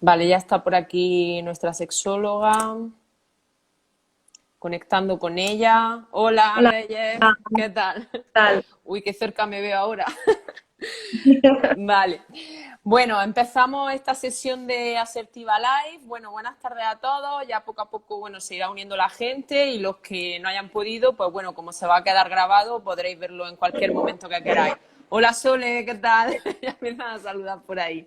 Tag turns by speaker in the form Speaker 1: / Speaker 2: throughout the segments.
Speaker 1: Vale, ya está por aquí nuestra sexóloga, conectando con ella. Hola,
Speaker 2: Hola,
Speaker 1: Reyes,
Speaker 2: ¿qué
Speaker 1: ¿qué tal?
Speaker 2: tal?
Speaker 1: Uy, qué cerca me veo ahora. Vale. Bueno, empezamos esta sesión de Asertiva Live. Bueno, buenas tardes a todos. Ya poco a poco, bueno, se irá uniendo la gente y los que no hayan podido, pues bueno, como se va a quedar grabado, podréis verlo en cualquier momento que queráis. Hola, Sole, ¿qué tal? Ya empiezan a saludar por ahí.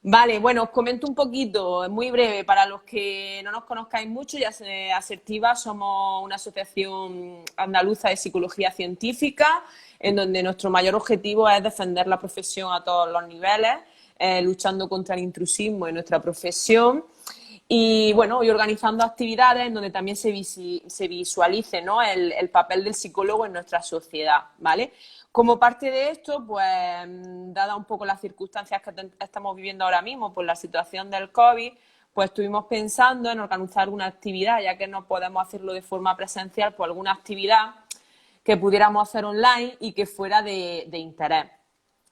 Speaker 1: Vale, bueno, os comento un poquito, muy breve, para los que no nos conozcáis mucho, ya Asertiva somos una asociación andaluza de psicología científica, en donde nuestro mayor objetivo es defender la profesión a todos los niveles, luchando contra el intrusismo en nuestra profesión. Y bueno, y organizando actividades en donde también se visualice, ¿no?, el papel del psicólogo en nuestra sociedad, ¿vale? Como parte de esto, pues, dada un poco las circunstancias que estamos viviendo ahora mismo por la situación del COVID, pues estuvimos pensando en organizar una actividad, ya que no podemos hacerlo de forma presencial, pues alguna actividad que pudiéramos hacer online y que fuera de interés,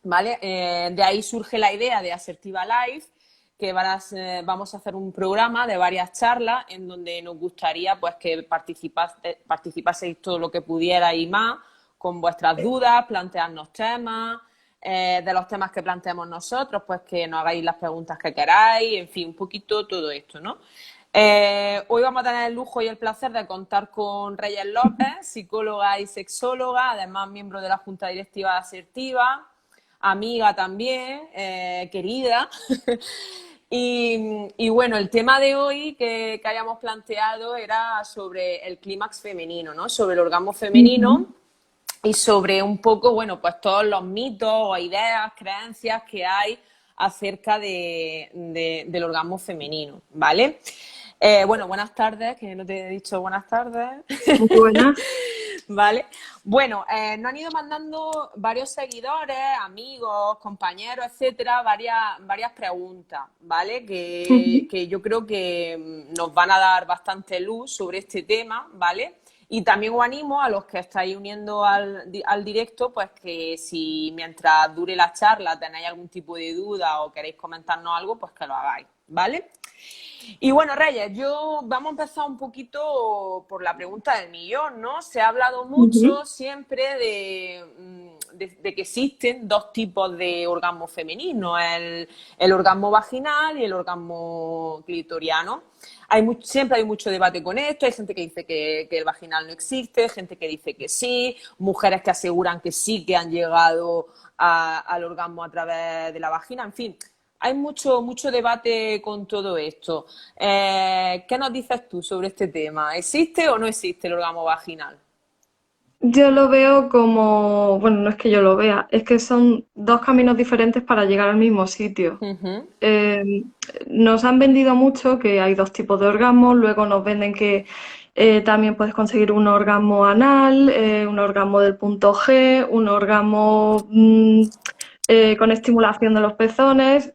Speaker 1: ¿vale? De ahí surge la idea de Asertiva Live, que vamos a hacer un programa de varias charlas en donde nos gustaría, pues, que participaseis todo lo que pudiera y más, con vuestras dudas, plantearnos temas, de los temas que planteemos nosotros, pues que nos hagáis las preguntas que queráis, en fin, un poquito todo esto, ¿no? Hoy vamos a tener el lujo y el placer de contar con Reyes López, psicóloga y sexóloga, además miembro de la Junta Directiva de Asertiva, amiga también, querida. Y bueno, el tema de hoy que hayamos planteado era sobre el clímax femenino, ¿no? Sobre el orgasmo
Speaker 2: Ujú.
Speaker 1: femenino y sobre un poco, bueno, pues todos los mitos o ideas, creencias que hay acerca del orgasmo femenino, ¿vale? Bueno, buenas tardes, que no te he dicho buenas tardes.
Speaker 2: Muy buenas.
Speaker 1: Vale. Bueno, nos han ido mandando varios seguidores, amigos, compañeros, etcétera, varias preguntas, ¿vale? Que,
Speaker 2: Ujú.
Speaker 1: que yo creo que nos van a dar bastante luz sobre este tema, ¿vale? Y también os animo a los que estáis uniendo al directo, pues que si mientras dure la charla tenéis algún tipo de duda o queréis comentarnos algo, pues que lo hagáis, ¿vale? Y bueno, Reyes, vamos a empezar un poquito por la pregunta del millón, ¿no? Se ha hablado
Speaker 2: Ujú.
Speaker 1: mucho siempre de que existen dos tipos de orgasmo femenino, el orgasmo vaginal y el orgasmo clitoriano. Siempre hay mucho debate con esto, hay gente que dice que el vaginal no existe, gente que dice que sí, mujeres que aseguran que sí, que han llegado al orgasmo a través de la vagina, en fin, hay mucho debate con todo esto. ¿Qué nos dices tú sobre este tema? ¿Existe o no existe el orgasmo vaginal?
Speaker 2: Yo lo veo como, bueno, no es que yo lo vea, es que son dos caminos diferentes para llegar al mismo sitio.
Speaker 1: Ujú,
Speaker 2: Eh, Nos han vendido mucho que hay dos tipos de orgasmos, luego nos venden que también puedes conseguir un orgasmo anal, un orgasmo del punto G, un orgasmo con estimulación de los pezones.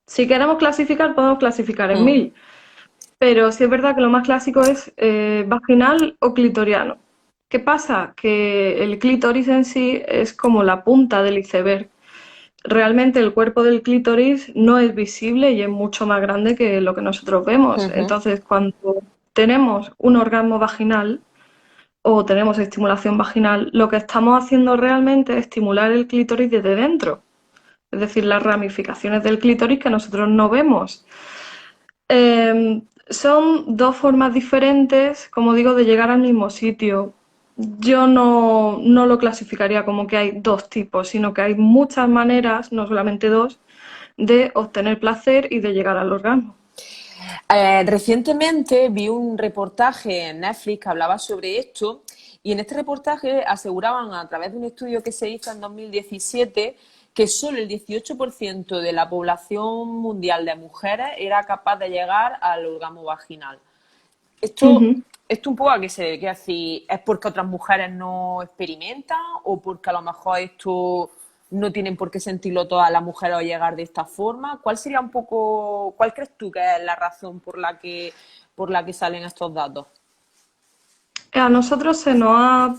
Speaker 2: Si queremos clasificar, podemos clasificar en
Speaker 1: mm.
Speaker 2: mil. Pero sí es verdad que lo más clásico es vaginal o clitoriano. ¿Qué pasa? Que el clítoris en sí es como la punta del iceberg. Realmente el cuerpo del clítoris no es visible y es mucho más grande que lo que nosotros vemos.
Speaker 1: Ujú.
Speaker 2: Entonces, cuando tenemos un orgasmo vaginal o tenemos estimulación vaginal, lo que estamos haciendo realmente es estimular el clítoris desde dentro. Es decir, las ramificaciones del clítoris que nosotros no vemos. Son dos formas diferentes, como digo, de llegar al mismo sitio. Yo no lo clasificaría como que hay dos tipos, sino que hay muchas maneras, no solamente dos, de obtener placer y de llegar al orgasmo.
Speaker 1: Recientemente vi un reportaje en Netflix que hablaba sobre esto y en este reportaje aseguraban a través de un estudio que se hizo en 2017 que solo el 18% de la población mundial de mujeres era capaz de llegar al orgasmo vaginal. Esto,
Speaker 2: Ujú.
Speaker 1: esto un poco a qué se debe, que decir, ¿es porque otras mujeres no experimentan o porque a lo mejor esto no tienen por qué sentirlo todas las mujeres o llegar de esta forma? ¿Cuál sería un poco, cuál crees tú que es la razón por la que salen estos datos?
Speaker 2: A nosotros se nos ha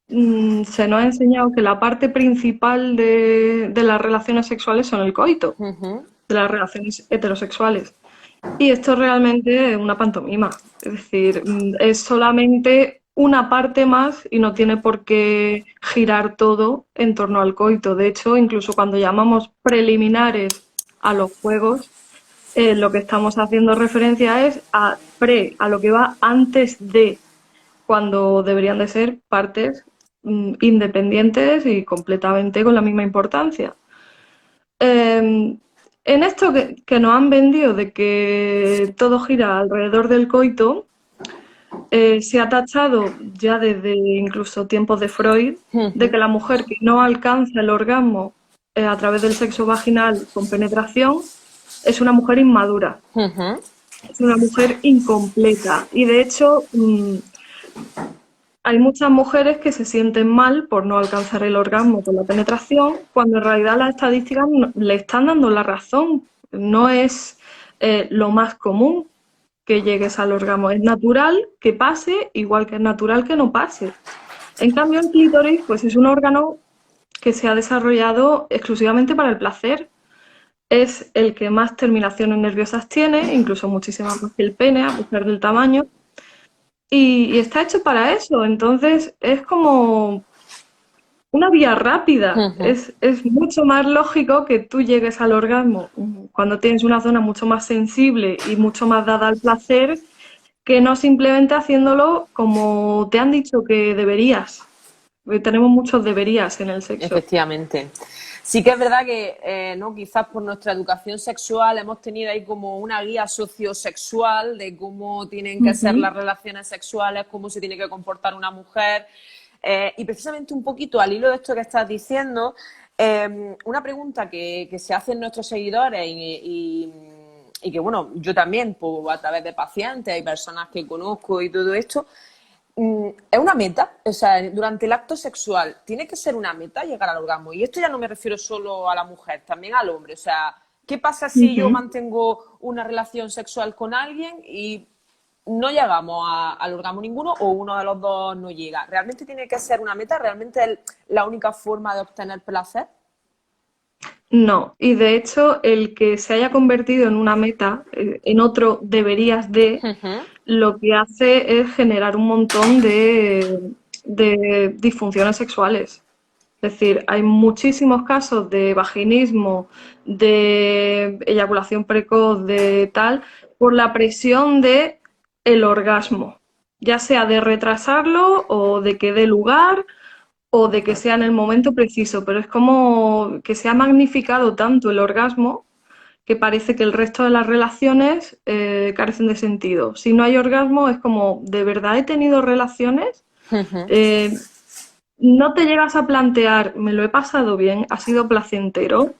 Speaker 2: enseñado que la parte principal de las relaciones sexuales son el coito.
Speaker 1: Ujú,
Speaker 2: de las relaciones heterosexuales. Y esto realmente es una pantomima, es decir, es solamente una parte más y no tiene por qué girar todo en torno al coito. De hecho, incluso cuando llamamos preliminares a los juegos, lo que estamos haciendo referencia es a lo que va antes de, cuando deberían de ser partes independientes y completamente con la misma importancia. En esto que nos han vendido de que todo gira alrededor del coito, se ha tachado ya desde incluso tiempos de Freud de que la mujer que no alcanza el orgasmo a través del sexo vaginal con penetración es una mujer inmadura, es una mujer incompleta. Y de hecho, hay muchas mujeres que se sienten mal por no alcanzar el orgasmo con la penetración, cuando en realidad las estadísticas le están dando la razón. No es lo más común que llegues al orgasmo. Es natural que pase, igual que es natural que no pase. En cambio, el clítoris, pues es un órgano que se ha desarrollado exclusivamente para el placer. Es el que más terminaciones nerviosas tiene, incluso muchísimas más que el pene, a pesar del tamaño. Y está hecho para eso, entonces es como una vía rápida. Es mucho más lógico que tú llegues al orgasmo cuando tienes una zona mucho más sensible y mucho más dada al placer, que no simplemente haciéndolo como te han dicho que deberías. Porque tenemos muchos deberías en el sexo.
Speaker 1: Efectivamente. Sí que es verdad que no, quizás por nuestra educación sexual hemos tenido ahí como una guía sociosexual de cómo tienen que ser las relaciones sexuales, cómo se tiene que comportar una mujer. Y precisamente un poquito al hilo de esto que estás diciendo, una pregunta que se hacen nuestros seguidores y que, bueno, yo también, pues, a través de pacientes y personas que conozco y todo esto, es una meta, o sea, durante el acto sexual tiene que ser una meta llegar al orgasmo. Y esto ya no me refiero solo a la mujer, también al hombre. O sea, ¿qué pasa si yo mantengo una relación sexual con alguien y no llegamos al orgasmo ninguno o uno de los dos no llega? ¿Realmente tiene que ser una meta? ¿Realmente es la única forma de obtener placer?
Speaker 2: No, y de hecho el que se haya convertido en una meta, en otro deberías de, lo que hace es generar un montón de disfunciones sexuales. Es decir, hay muchísimos casos de vaginismo, de eyaculación precoz, de tal, por la presión de el orgasmo, ya sea de retrasarlo o de que dé lugar o de que sea en el momento preciso, pero es como que se ha magnificado tanto el orgasmo que parece que el resto de las relaciones carecen de sentido. Si no hay orgasmo es como, ¿de verdad he tenido relaciones? No te llegas a plantear, me lo he pasado bien, ha sido placentero.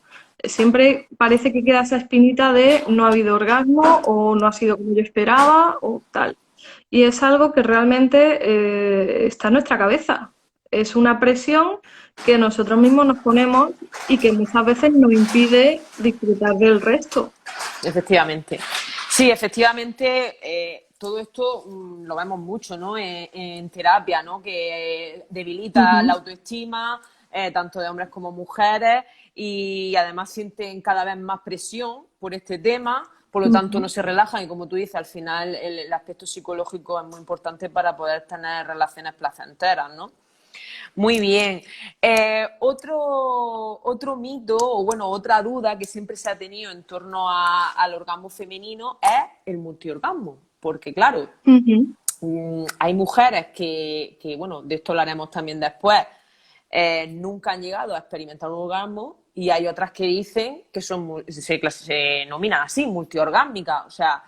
Speaker 2: Siempre parece que queda esa espinita de no ha habido orgasmo o no ha sido como yo esperaba o tal. Y es algo que realmente está en nuestra cabeza. Es una presión que nosotros mismos nos ponemos y que muchas veces nos impide disfrutar del resto.
Speaker 1: Efectivamente. Sí, efectivamente, todo esto lo vemos mucho, ¿no? En terapia, ¿no? Que debilita la autoestima, tanto de hombres como mujeres, y además sienten cada vez más presión por este tema, por lo tanto no se relajan y, como tú dices, al final el aspecto psicológico es muy importante para poder tener relaciones placenteras, ¿no? Muy bien. Otro mito, o bueno, otra duda que siempre se ha tenido en torno al orgasmo femenino es el multiorgasmo. Porque, claro, hay mujeres que, bueno, de esto hablaremos también después, nunca han llegado a experimentar un orgasmo, y hay otras que dicen que se denominan así, multiorgásmicas. O sea,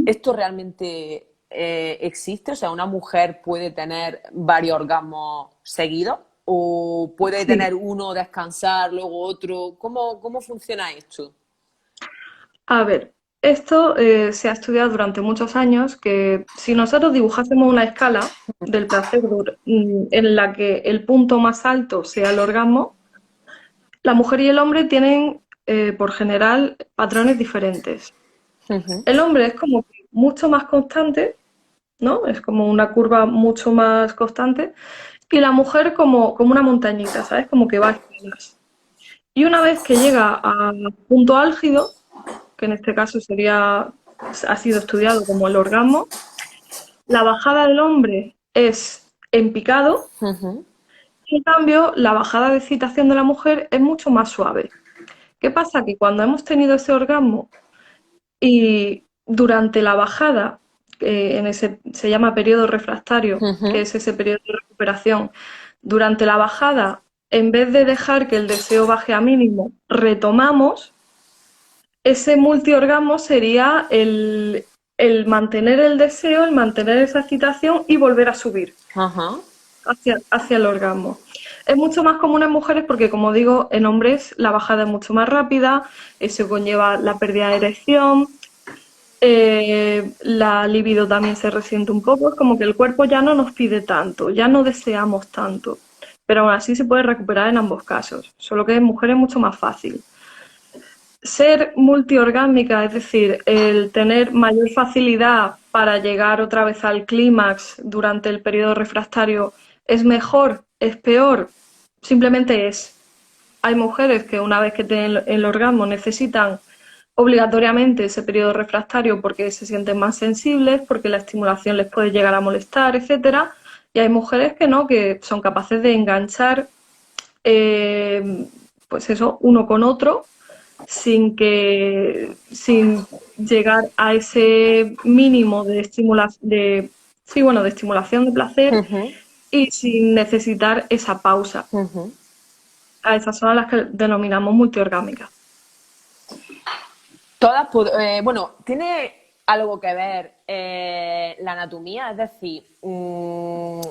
Speaker 1: ¿esto realmente existe? O sea, ¿una mujer puede tener varios orgasmos seguidos? ¿O puede tener uno, descansar, luego otro? ¿Cómo funciona esto?
Speaker 2: A ver, esto se ha estudiado durante muchos años, que si nosotros dibujásemos una escala del placer en la que el punto más alto sea el orgasmo, la mujer y el hombre tienen, por general, patrones diferentes. El hombre es como que mucho más constante, ¿no? Es como una curva mucho más constante, y la mujer como una montañita, ¿sabes? Como que va a escalas. Y una vez que llega a punto álgido, que en este caso ha sido estudiado como el orgasmo. La bajada del hombre es en picado,
Speaker 1: Ujú,
Speaker 2: en cambio, la bajada de excitación de la mujer es mucho más suave. ¿Qué pasa? Que cuando hemos tenido ese orgasmo y durante la bajada, se llama periodo refractario, que
Speaker 1: ujú.
Speaker 2: es ese periodo de recuperación, durante la bajada, en vez de dejar que el deseo baje a mínimo, retomamos, ese multiorgasmo sería el mantener el deseo, el mantener esa excitación y volver a subir
Speaker 1: Ajá.
Speaker 2: hacia el orgasmo. Es mucho más común en mujeres porque, como digo, en hombres la bajada es mucho más rápida, eso conlleva la pérdida de erección, la libido también se resiente un poco, es como que el cuerpo ya no nos pide tanto, ya no deseamos tanto, pero aún así se puede recuperar en ambos casos, solo que en mujeres es mucho más fácil. Ser multiorgásmica, es decir, el tener mayor facilidad para llegar otra vez al clímax durante el periodo refractario, ¿es mejor? ¿Es peor? Simplemente es. Hay mujeres que una vez que tienen el orgasmo necesitan obligatoriamente ese periodo refractario porque se sienten más sensibles, porque la estimulación les puede llegar a molestar, etcétera. Y hay mujeres que no, que son capaces de enganchar, pues eso, uno con otro sin llegar a ese mínimo de sí, bueno, de estimulación de placer
Speaker 1: Ujú,
Speaker 2: y sin necesitar esa pausa.
Speaker 1: ujú.
Speaker 2: A esas son las que denominamos multiorgámicas.
Speaker 1: Bueno, ¿tiene algo que ver la anatomía? Es decir, en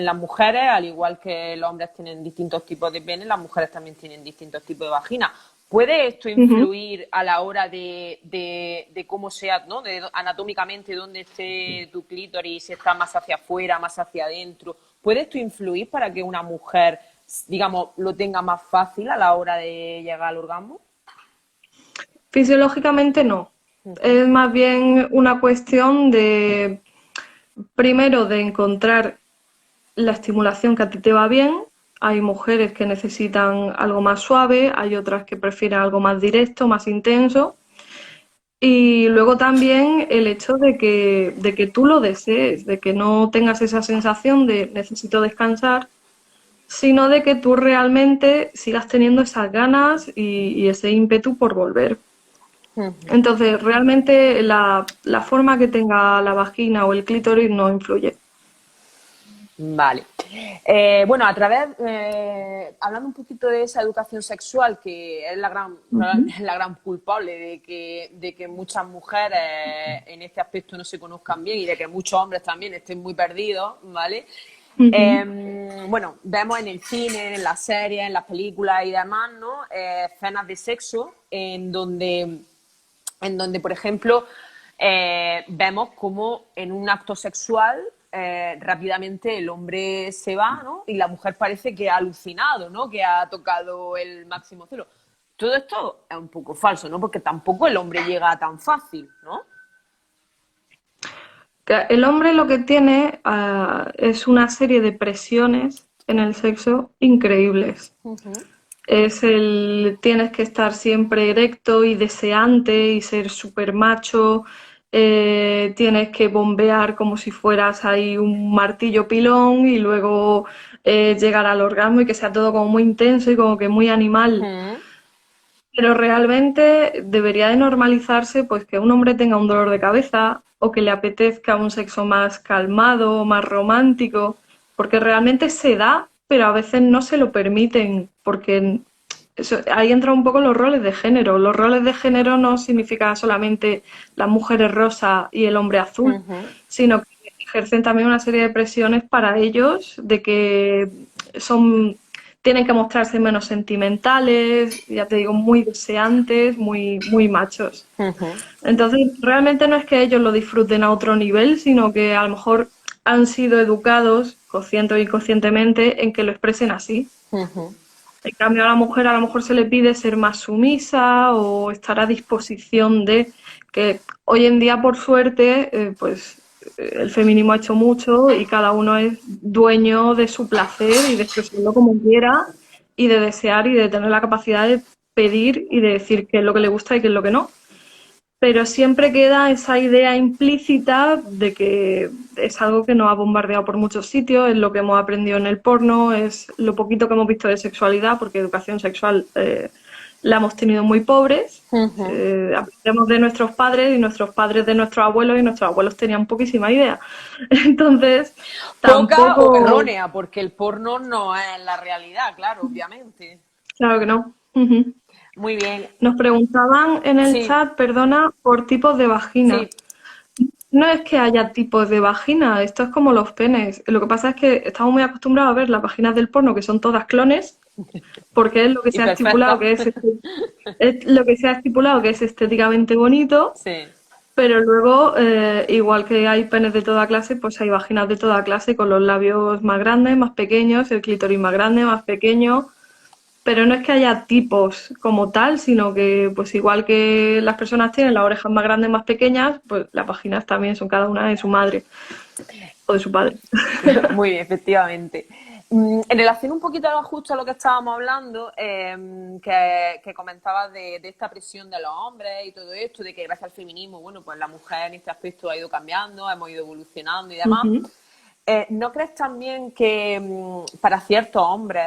Speaker 1: las mujeres, al igual que los hombres tienen distintos tipos de pene, las mujeres también tienen distintos tipos de vagina. ¿Puede esto
Speaker 2: Ujú.
Speaker 1: influir a la hora de cómo sea, ¿no? De anatómicamente dónde esté tu clítoris, si está más hacia afuera, más hacia adentro? ¿Puede esto influir para que una mujer, digamos, lo tenga más fácil a la hora de llegar al orgasmo?
Speaker 2: Fisiológicamente no.
Speaker 1: Ujú,
Speaker 2: Es más bien una cuestión de, primero, de encontrar la estimulación que a ti te va bien. Hay mujeres que necesitan algo más suave, hay otras que prefieren algo más directo, más intenso. Y luego también el hecho de que tú lo desees, de que no tengas esa sensación de necesito descansar, sino de que tú realmente sigas teniendo esas ganas y ese ímpetu por volver.
Speaker 1: ujú.
Speaker 2: Entonces, realmente la forma que tenga la vagina o el clítoris no influye.
Speaker 1: Vale. Bueno, hablando un poquito de esa educación sexual, que es
Speaker 2: Ujú.
Speaker 1: la gran culpable de que muchas mujeres en este aspecto no se conozcan bien y de que muchos hombres también estén muy perdidos, ¿vale?
Speaker 2: Ujú.
Speaker 1: Bueno, vemos en el cine, en las series, en las películas y demás, ¿no? Escenas de sexo en donde, por ejemplo, vemos como en un acto sexual rápidamente el hombre se va, ¿no? Y la mujer parece que ha alucinado, ¿no? Que ha tocado el máximo celo. Todo esto es un poco falso, ¿no? Porque tampoco el hombre llega tan fácil, ¿no?
Speaker 2: Que el hombre lo que tiene es una serie de presiones en el sexo increíbles.
Speaker 1: Ujú,
Speaker 2: Tienes que estar siempre erecto y deseante y ser súper macho, tienes que bombear como si fueras ahí un martillo pilón y luego llegar al orgasmo y que sea todo como muy intenso y como que muy animal.
Speaker 1: ujú,
Speaker 2: Pero realmente debería de normalizarse pues que un hombre tenga un dolor de cabeza o que le apetezca un sexo más calmado, más romántico, porque realmente se da, pero a veces no se lo permiten, porque ahí entran un poco los roles de género. Los roles de género no significa solamente las mujeres rosa y el hombre azul,
Speaker 1: ujú,
Speaker 2: sino que ejercen también una serie de presiones para ellos de que son tienen que mostrarse menos sentimentales, ya te digo, muy deseantes, muy machos.
Speaker 1: ujú,
Speaker 2: Entonces, realmente no es que ellos lo disfruten a otro nivel, sino que a lo mejor han sido educados, consciente o inconscientemente, en que lo expresen así.
Speaker 1: ujú.
Speaker 2: En cambio, a la mujer a lo mejor se le pide ser más sumisa o estar a disposición de que hoy en día, por suerte, el feminismo ha hecho mucho y cada uno es dueño de su placer y de expresarlo como quiera y de desear y de tener la capacidad de pedir y de decir qué es lo que le gusta y qué es lo que no. pero siempre queda esa idea implícita de que es algo que nos ha bombardeado por muchos sitios, es lo que hemos aprendido en el porno, es lo poquito que hemos visto de sexualidad, porque educación sexual la hemos tenido muy pobres.
Speaker 1: Ujú.
Speaker 2: Aprendemos de nuestros padres y nuestros padres de nuestros abuelos y nuestros abuelos tenían poquísima idea. Entonces,
Speaker 1: Poca o
Speaker 2: tampoco,
Speaker 1: errónea, porque el porno no es la realidad, claro, obviamente.
Speaker 2: claro que no. Ujú.
Speaker 1: Muy bien.
Speaker 2: Nos preguntaban en el
Speaker 1: Sí,
Speaker 2: chat, perdona, por tipos de vagina.
Speaker 1: sí,
Speaker 2: No es que haya tipos de vagina, esto es como los penes. Lo que pasa es que estamos muy acostumbrados a ver las vaginas del porno, que son todas clones, porque es lo que
Speaker 1: y
Speaker 2: se ha estipulado
Speaker 1: perfecta.
Speaker 2: que es lo que se ha estipulado que es estéticamente bonito,
Speaker 1: Sí.
Speaker 2: pero luego, igual que hay penes de toda clase, pues hay vaginas de toda clase con los labios más grandes, más pequeños, el clítoris más grande, más pequeño. Pero no es que haya tipos como tal, sino que, pues igual que las personas tienen las orejas más grandes, más pequeñas, pues las vaginas también son cada una de su madre o de su padre.
Speaker 1: Muy bien, efectivamente. En relación un poquito justo a lo que estábamos hablando, que comentabas de esta presión de los hombres y todo esto, de que gracias al feminismo, bueno, pues la mujer en este aspecto ha ido cambiando, hemos ido evolucionando y demás.
Speaker 2: Ujú.
Speaker 1: ¿No crees también que para ciertos hombres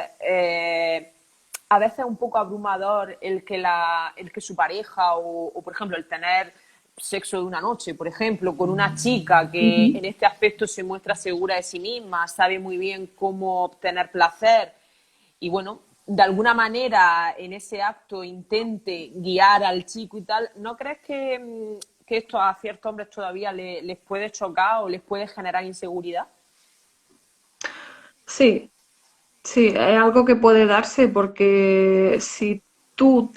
Speaker 1: a veces es un poco abrumador el que su pareja o, por ejemplo, el tener sexo de una noche, por ejemplo, con una chica que
Speaker 2: Ujú.
Speaker 1: en este aspecto se muestra segura de sí misma, sabe muy bien cómo obtener placer y bueno, de alguna manera en ese acto intente guiar al chico y tal, ¿no crees que esto a ciertos hombres todavía les puede chocar o les puede generar inseguridad?
Speaker 2: Sí, sí, es algo que puede darse porque si tú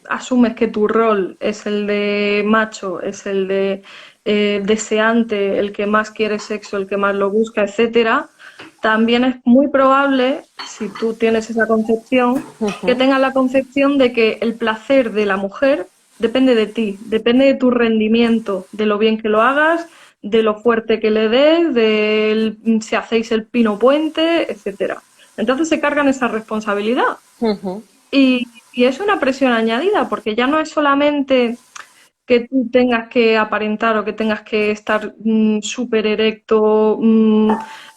Speaker 2: asumes que tu rol es el de macho, es el de deseante, el que más quiere sexo, el que más lo busca, etcétera, también es muy probable, si tú tienes esa concepción, que tengas la concepción de que el placer de la mujer depende de ti, depende de tu rendimiento, de lo bien que lo hagas, de lo fuerte que le des, de si hacéis el pino puente, etcétera. Entonces se cargan esa responsabilidad.
Speaker 1: Ujú.
Speaker 2: Y es una presión añadida, porque ya no es solamente que tú tengas que aparentar o que tengas que estar súper erecto,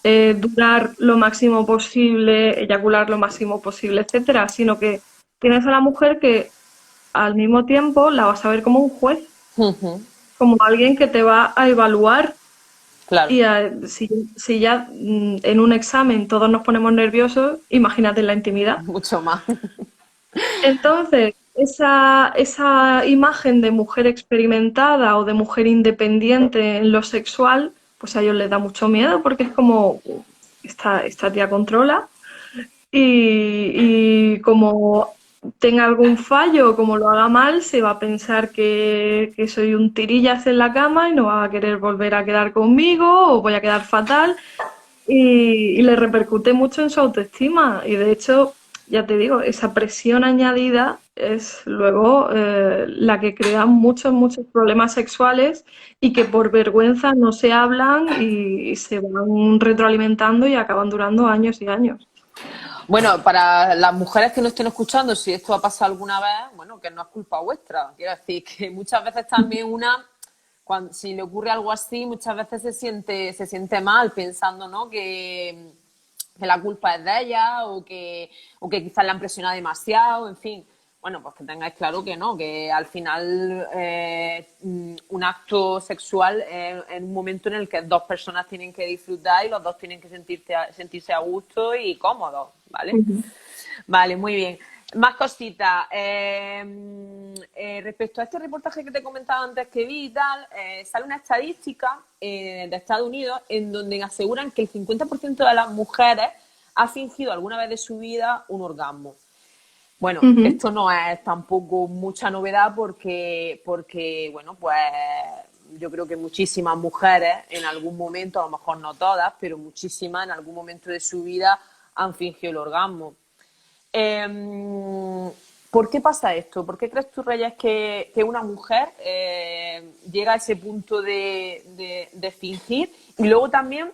Speaker 2: durar lo máximo posible, eyacular lo máximo posible, etcétera, sino que tienes a la mujer que al mismo tiempo la vas a ver como un juez,
Speaker 1: Ujú.
Speaker 2: como alguien que te va a evaluar.
Speaker 1: Claro,
Speaker 2: Y si ya en un examen todos nos ponemos nerviosos, imagínate en la intimidad.
Speaker 1: mucho más.
Speaker 2: Entonces, esa imagen de mujer experimentada o de mujer independiente en lo sexual, pues a ellos les da mucho miedo porque es como, esta tía controla y como tenga algún fallo o como lo haga mal, se va a pensar que soy un tirillas en la cama y no va a querer volver a quedar conmigo o voy a quedar fatal y le repercute mucho en su autoestima. Y de hecho, ya te digo, esa presión añadida es luego la que crea muchos, muchos problemas sexuales y que por vergüenza no se hablan y se van retroalimentando y acaban durando años y años.
Speaker 1: Bueno, para las mujeres que no estén escuchando, si esto ha pasado alguna vez, bueno, que no es culpa vuestra. Quiero decir que muchas veces también si le ocurre algo así, muchas veces se siente mal pensando, ¿no? Que la culpa es de ella o que quizás la han presionado demasiado, en fin. Bueno, pues que tengáis claro que no, que al final un acto sexual es un momento en el que dos personas tienen que disfrutar y los dos tienen que sentirse a gusto y cómodos, ¿vale?
Speaker 2: Ujú.
Speaker 1: Vale, muy bien. Más cositas. Respecto a este reportaje que te comentaba antes que vi y tal, sale una estadística de Estados Unidos en donde aseguran que el 50% de las mujeres ha fingido alguna vez de su vida un orgasmo. Bueno,
Speaker 2: Ujú.
Speaker 1: esto no es tampoco mucha novedad porque, bueno, pues yo creo que muchísimas mujeres en algún momento, a lo mejor no todas, pero muchísimas en algún momento de su vida han fingido el orgasmo. ¿Por qué pasa esto? ¿Por qué crees tú, Reyes, que una mujer llega a ese punto de fingir? Y luego también,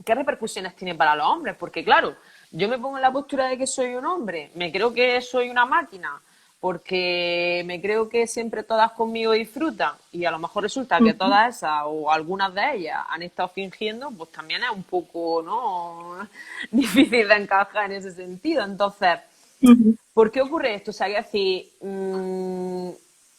Speaker 1: ¿qué repercusiones tiene para los hombres? Porque claro, yo me pongo en la postura de que soy un hombre, me creo que soy una máquina, porque me creo que siempre todas conmigo disfrutan y a lo mejor resulta que todas esas o algunas de ellas han estado fingiendo, pues también es un poco, ¿no? difícil de encajar en ese sentido. Entonces,
Speaker 2: Ujú,
Speaker 1: ¿por qué ocurre esto? O sea, que decir,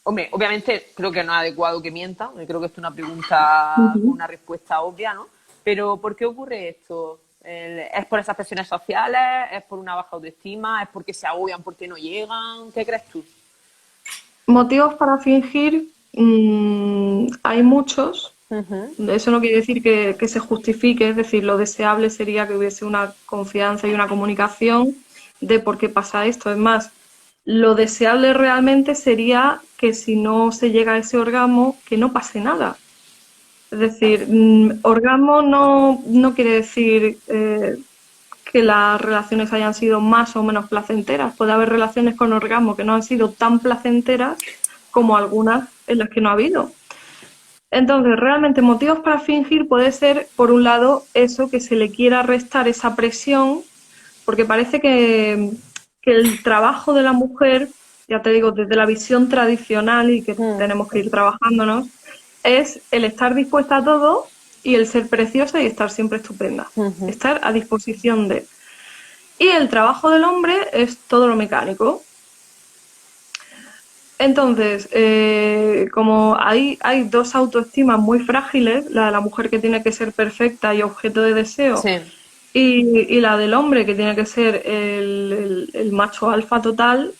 Speaker 1: hombre, obviamente creo que no es adecuado que mientan, creo que esto es una pregunta con
Speaker 2: ujú.
Speaker 1: una respuesta obvia, ¿no? Pero ¿por qué ocurre esto? ¿Es por esas presiones sociales? ¿Es por una baja autoestima? ¿Es porque se agobian porque no llegan? ¿Qué crees tú?
Speaker 2: Motivos para fingir, hay muchos.
Speaker 1: Ujú,
Speaker 2: Eso no quiere decir que se justifique, es decir, lo deseable sería que hubiese una confianza y una comunicación de por qué pasa esto. Es más, lo deseable realmente sería que si no se llega a ese orgasmo, que no pase nada. Es decir, orgasmo no quiere decir que las relaciones hayan sido más o menos placenteras. Puede haber relaciones con orgasmo que no han sido tan placenteras como algunas en las que no ha habido. Entonces, realmente motivos para fingir puede ser, por un lado, eso, que se le quiera restar esa presión, porque parece que el trabajo de la mujer, ya te digo, desde la visión tradicional y que
Speaker 1: mm,
Speaker 2: tenemos que ir trabajándonos, es el estar dispuesta a todo y el ser preciosa y estar siempre estupenda,
Speaker 1: ujú.
Speaker 2: estar a disposición de. Y el trabajo del hombre es todo lo mecánico. Entonces, como hay dos autoestimas muy frágiles, la de la mujer que tiene que ser perfecta y objeto de deseo,
Speaker 1: Sí.
Speaker 2: y la del hombre que tiene que ser el macho alfa total,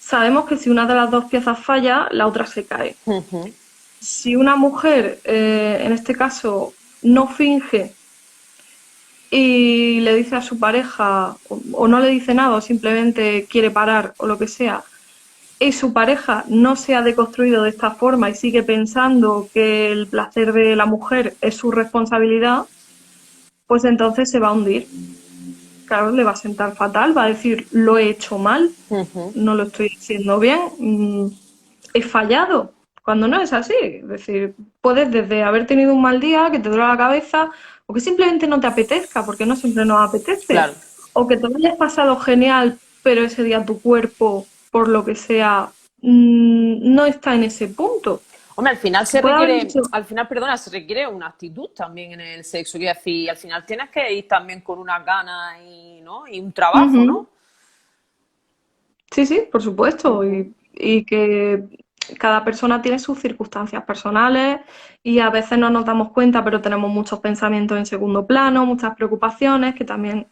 Speaker 2: sabemos que si una de las dos piezas falla, la otra se cae.
Speaker 1: Ujú,
Speaker 2: Si una mujer, en este caso, no finge y le dice a su pareja, o no le dice nada, o simplemente quiere parar, o lo que sea, y su pareja no se ha deconstruido de esta forma y sigue pensando que el placer de la mujer es su responsabilidad, pues entonces se va a hundir. Claro, le va a sentar fatal, va a decir, lo he hecho mal,
Speaker 1: ujú.
Speaker 2: no lo estoy haciendo bien, he fallado, cuando no es así. Es decir, puedes desde haber tenido un mal día, que te duele la cabeza, o que simplemente no te apetezca, porque no siempre nos apetece,
Speaker 1: Claro.
Speaker 2: o que te lo hayas pasado genial, pero ese día tu cuerpo, por lo que sea, no está en ese punto.
Speaker 1: Hombre, al final se
Speaker 2: Puede haber
Speaker 1: requiere,
Speaker 2: hecho.
Speaker 1: al final, perdona, se requiere una actitud también en el sexo. Quiero decir, al final tienes que ir también con unas ganas y, ¿no? Y un trabajo,
Speaker 2: Ujú.
Speaker 1: ¿no?
Speaker 2: Sí, sí, por supuesto.
Speaker 1: Ujú,
Speaker 2: Y que cada persona tiene sus circunstancias personales y a veces no nos damos cuenta, pero tenemos muchos pensamientos en segundo plano, muchas preocupaciones que también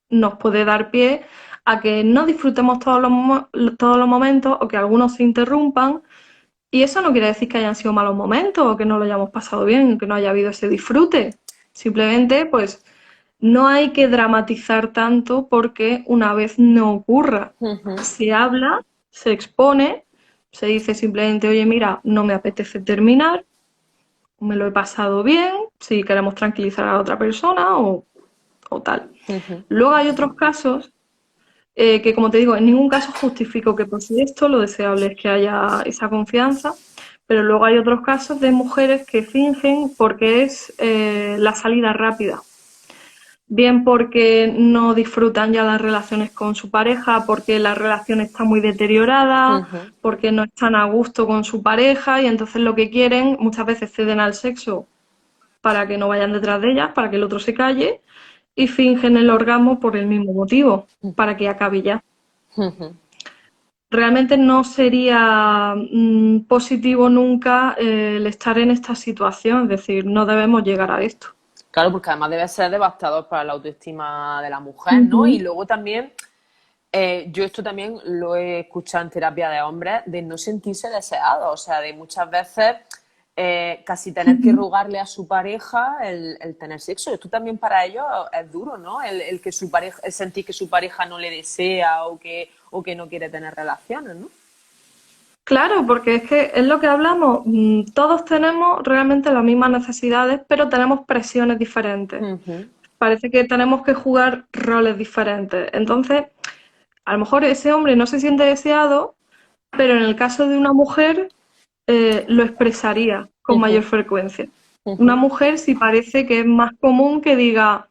Speaker 2: nos puede dar pie a que no disfrutemos todos los momentos o que algunos se interrumpan. Y eso no quiere decir que hayan sido malos momentos o que no lo hayamos pasado bien, que no haya habido ese disfrute. Simplemente, pues, no hay que dramatizar tanto porque una vez no ocurra.
Speaker 1: ujú.
Speaker 2: Se habla, se expone, se dice simplemente, oye, mira, no me apetece terminar, me lo he pasado bien, si queremos tranquilizar a la otra persona o tal.
Speaker 1: Ujú.
Speaker 2: Luego hay otros casos que, como te digo, en ningún caso justifico que pase esto, lo deseable es que haya esa confianza, pero luego hay otros casos de mujeres que fingen porque es la salida rápida. Bien porque no disfrutan ya las relaciones con su pareja, porque la relación está muy deteriorada,
Speaker 1: Ujú.
Speaker 2: porque no están a gusto con su pareja y entonces lo que quieren, muchas veces ceden al sexo para que no vayan detrás de ellas, para que el otro se calle y fingen el orgasmo por el mismo motivo, para que acabe ya.
Speaker 1: Ujú.
Speaker 2: Realmente no sería positivo nunca el estar en esta situación, es decir, no debemos llegar a esto.
Speaker 1: Claro, porque además debe ser devastador para la autoestima de la mujer, ¿no? Y
Speaker 2: Ujú,
Speaker 1: luego también, yo esto también lo he escuchado en terapia de hombres, de no sentirse deseado, o sea, de muchas veces casi tener que
Speaker 2: ujú.
Speaker 1: rogarle a su pareja el tener sexo. Esto también para ellos es duro, ¿no? El que su pareja, el sentir que su pareja no le desea o que no quiere tener relaciones, ¿no?
Speaker 2: Claro, porque es que es lo que hablamos, todos tenemos realmente las mismas necesidades, pero tenemos presiones diferentes.
Speaker 1: Ujú,
Speaker 2: Parece que tenemos que jugar roles diferentes. Entonces, a lo mejor ese hombre no se siente deseado, pero en el caso de una mujer lo expresaría con
Speaker 1: ujú,
Speaker 2: mayor frecuencia. Una
Speaker 1: ujú.
Speaker 2: mujer sí parece que es más común que diga,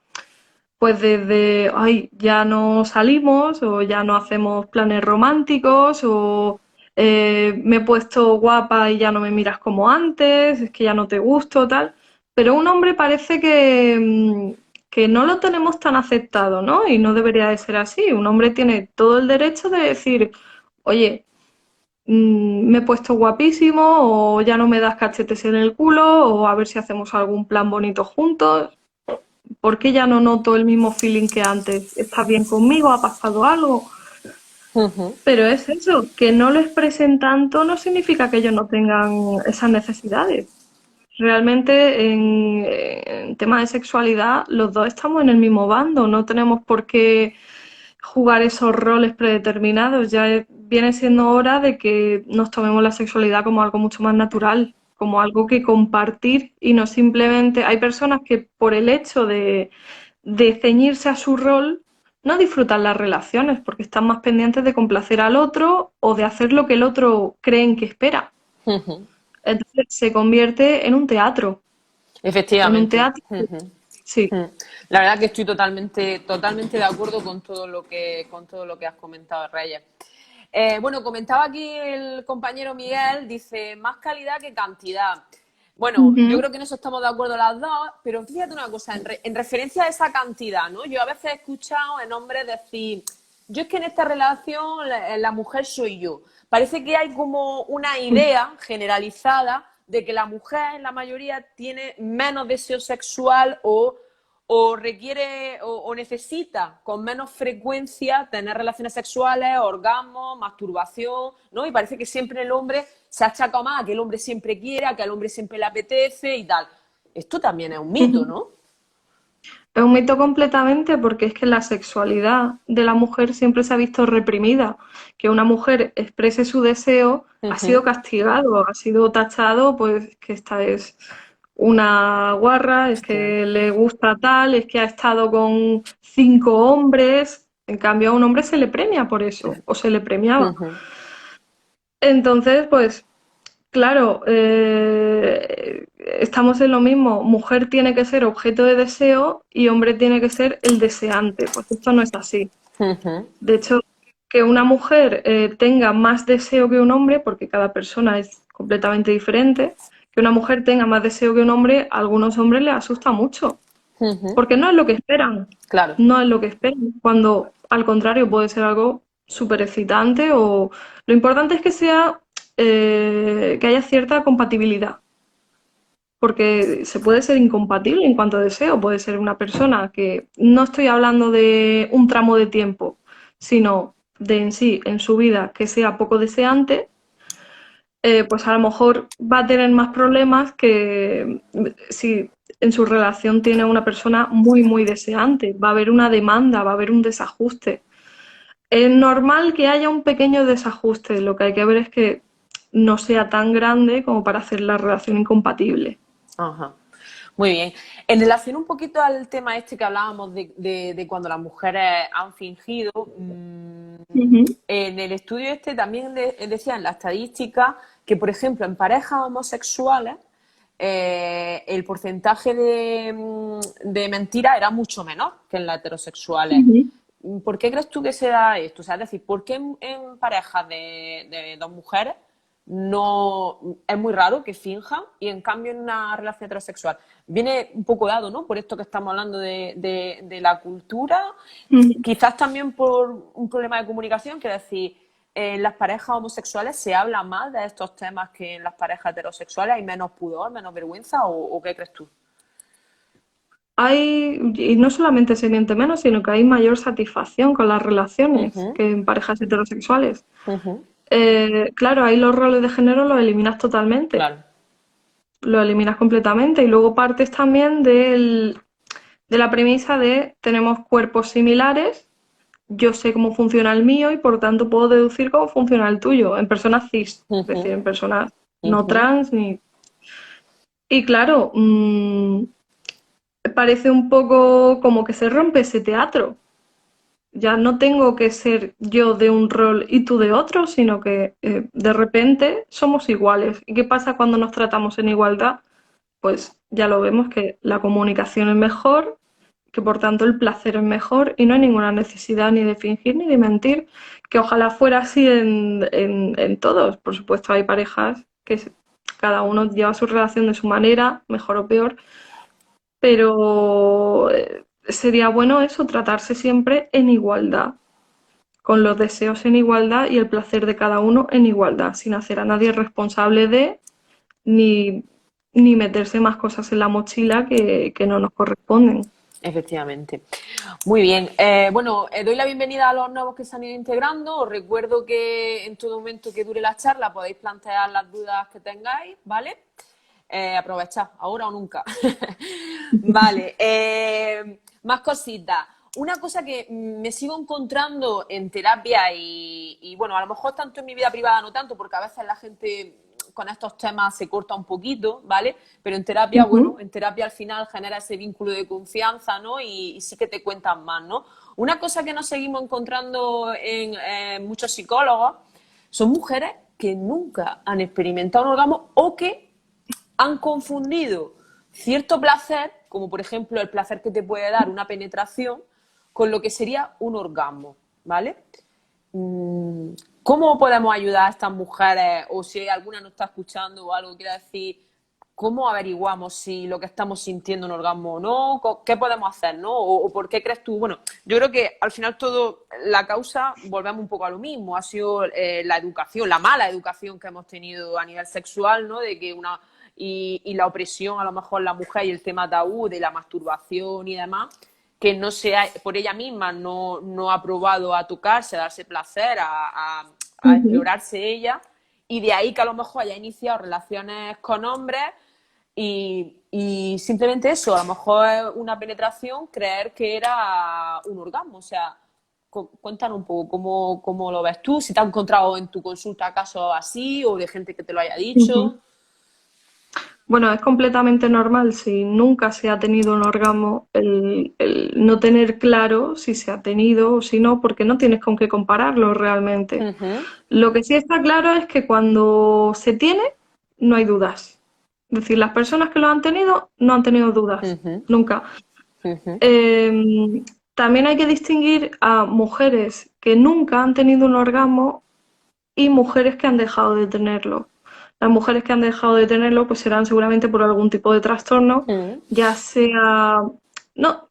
Speaker 2: pues desde, ay, ya no salimos o ya no hacemos planes románticos o me he puesto guapa y ya no me miras como antes, es que ya no te gusto, tal. Pero un hombre parece que no lo tenemos tan aceptado, ¿no? Y no debería de ser así. Un hombre tiene todo el derecho de decir, oye, me he puesto guapísimo o ya no me das cachetes en el culo o a ver si hacemos algún plan bonito juntos. ¿Por qué ya no noto el mismo feeling que antes? ¿Estás bien conmigo? ¿Ha pasado algo?
Speaker 1: Ujú.
Speaker 2: Pero es eso, que no lo expresen tanto no significa que ellos no tengan esas necesidades. Realmente en tema de sexualidad los dos estamos en el mismo bando, no tenemos por qué jugar esos roles predeterminados. Viene siendo hora de que nos tomemos la sexualidad como algo mucho más natural, como algo que compartir y no simplemente... Hay personas que por el hecho de ceñirse a su rol no disfrutan las relaciones porque están más pendientes de complacer al otro o de hacer lo que el otro creen que espera.
Speaker 1: Ujú.
Speaker 2: Entonces se convierte en un
Speaker 1: Efectivamente.
Speaker 2: teatro,
Speaker 1: Ujú.
Speaker 2: sí.
Speaker 1: Mm. La verdad que estoy totalmente de acuerdo con todo lo que has comentado, Reyes. Bueno, comentaba aquí el compañero Miguel, dice, más calidad que cantidad. Bueno, yo
Speaker 2: Ujú.
Speaker 1: creo que en eso estamos de acuerdo las dos, pero fíjate una cosa, en referencia a esa cantidad, ¿no? Yo a veces he escuchado en hombres decir, yo es que en esta relación la mujer soy yo. Parece que hay como una idea generalizada de que la mujer, en la mayoría, tiene menos deseo sexual o requiere o necesita con menos frecuencia tener relaciones sexuales, orgasmos, masturbación, ¿no? Y parece que siempre el hombre se achaca más a que el hombre siempre quiere, a que al hombre siempre le apetece y tal. Esto también es un mito,
Speaker 2: Ujú.
Speaker 1: ¿no?
Speaker 2: Es un mito completamente porque es que la sexualidad de la mujer siempre se ha visto reprimida. Que una mujer exprese su deseo ha sido
Speaker 1: Ujú.
Speaker 2: castigado, ha sido tachado, pues que esta es una guarra, es
Speaker 1: Hostia.
Speaker 2: que le gusta tal, es que ha estado con 5 hombres. En cambio, a un hombre se le premia por eso, o se le premiaba.
Speaker 1: Ujú.
Speaker 2: Entonces, pues claro, estamos en lo mismo. Mujer tiene que ser objeto de deseo y hombre tiene que ser el deseante. Pues esto no es así.
Speaker 1: Ujú.
Speaker 2: De hecho, que una mujer tenga más deseo que un hombre, porque cada persona es completamente diferente, que una mujer tenga más deseo que un hombre, a algunos hombres les asusta mucho,
Speaker 1: Ujú.
Speaker 2: porque no es lo que esperan.
Speaker 1: Claro.
Speaker 2: No es lo que esperan. Cuando al contrario puede ser algo súper excitante o lo importante es que sea que haya cierta compatibilidad porque se puede ser incompatible en cuanto a deseo, puede ser una persona que no estoy hablando de un tramo de tiempo, sino de en sí, en su vida, que sea poco deseante, pues a lo mejor va a tener más problemas que si en su relación tiene una persona muy deseante, va a haber una demanda, va a haber un desajuste. Es normal que haya un pequeño desajuste, lo que hay que ver es que no sea tan grande como para hacer la relación incompatible.
Speaker 1: Ajá. Muy bien. En relación un poquito al tema este que hablábamos de cuando las mujeres han fingido,
Speaker 2: Ujú,
Speaker 1: en el estudio este también decían la estadística que, por ejemplo, en parejas homosexuales el porcentaje de mentiras era mucho menor que en las heterosexuales.
Speaker 2: ujú.
Speaker 1: ¿Por qué crees tú que se da esto? O sea, es decir, ¿por qué en parejas de dos mujeres no es muy raro que finjan y en cambio en una relación heterosexual viene un poco dado, ¿no? Por esto que estamos hablando de la cultura,
Speaker 2: Ujú.
Speaker 1: quizás también por un problema de comunicación, que es decir, en las parejas homosexuales se habla más de estos temas que en las parejas heterosexuales, hay menos pudor, menos vergüenza, o qué crees tú?
Speaker 2: Y no solamente se miente menos, sino que hay mayor satisfacción con las relaciones
Speaker 1: Ujú.
Speaker 2: que en parejas heterosexuales.
Speaker 1: Ujú.
Speaker 2: Claro, ahí los roles de género los eliminas totalmente,
Speaker 1: Claro.
Speaker 2: los eliminas completamente y luego partes también de la premisa de tenemos cuerpos similares, yo sé cómo funciona el mío y por tanto puedo deducir cómo funciona el tuyo en personas cis, es decir,
Speaker 1: Ujú.
Speaker 2: en personas no
Speaker 1: Ujú.
Speaker 2: trans ni... Y claro, parece un poco como que se rompe ese teatro. Ya no tengo que ser yo de un rol y tú de otro, sino que de repente somos iguales. ¿Y qué pasa cuando nos tratamos en igualdad? Pues ya lo vemos que la comunicación es mejor que por tanto el placer es mejor y no hay ninguna necesidad ni de fingir ni de mentir, que ojalá fuera así en todos. Por supuesto hay parejas que cada uno lleva su relación de su manera, mejor o peor, pero sería bueno eso, tratarse siempre en igualdad, con los deseos en igualdad y el placer de cada uno en igualdad, sin hacer a nadie responsable de ni, ni meterse más cosas en la mochila que no nos corresponden.
Speaker 1: Efectivamente. Muy bien. Bueno, doy la bienvenida a los nuevos que se han ido integrando. Os recuerdo que en todo momento que dure la charla podéis plantear las dudas que tengáis, ¿vale? Aprovechad, ahora o nunca. Vale. Más cositas. Una cosa que me sigo encontrando en terapia bueno, a lo mejor tanto en mi vida privada no tanto, porque a veces la gente con estos temas se corta un poquito, ¿vale? Pero en terapia, bueno,
Speaker 2: Ujú,
Speaker 1: en terapia al final genera ese vínculo de confianza, ¿no? Y sí que te cuentan más, ¿no? Una cosa que nos seguimos encontrando en muchos psicólogos son mujeres que nunca han experimentado un orgasmo o que han confundido cierto placer, como por ejemplo el placer que te puede dar una penetración, con lo que sería un orgasmo, ¿vale? ¿Cómo podemos ayudar a estas mujeres? O si alguna nos está escuchando o algo quiere decir, ¿cómo averiguamos si lo que estamos sintiendo es un orgasmo o no? ¿Qué podemos hacer, no? ¿O por qué crees tú? Bueno, yo creo que al final todo, la causa, volvemos un poco a lo mismo, ha sido la educación, la mala educación que hemos tenido a nivel sexual, ¿no? De que y la opresión a lo mejor en la mujer y el tema tabú de la masturbación y demás, que no sea por ella misma no ha probado a tocarse, a darse placer, a
Speaker 2: ujú.
Speaker 1: explorarse ella, y de ahí que a lo mejor haya iniciado relaciones con hombres y simplemente eso, a lo mejor una penetración, creer que era un orgasmo. O sea, cuéntanos un poco cómo lo ves tú, si te has encontrado en tu consulta casos así o de gente que te lo haya
Speaker 2: Ujú.
Speaker 1: dicho.
Speaker 2: Bueno, es completamente normal si nunca se ha tenido un orgasmo el no tener claro si se ha tenido o si no, porque no tienes con qué compararlo realmente.
Speaker 1: Ujú,
Speaker 2: Lo que sí está claro es que cuando se tiene, no hay dudas. Es decir, las personas que lo han tenido no han tenido dudas,
Speaker 1: ujú,
Speaker 2: nunca.
Speaker 1: ujú,
Speaker 2: También hay que distinguir a mujeres que nunca han tenido un orgasmo y mujeres que han dejado de tenerlo. Las mujeres que han dejado de tenerlo pues serán seguramente por algún tipo de trastorno,
Speaker 1: ujú,
Speaker 2: ya sea... No,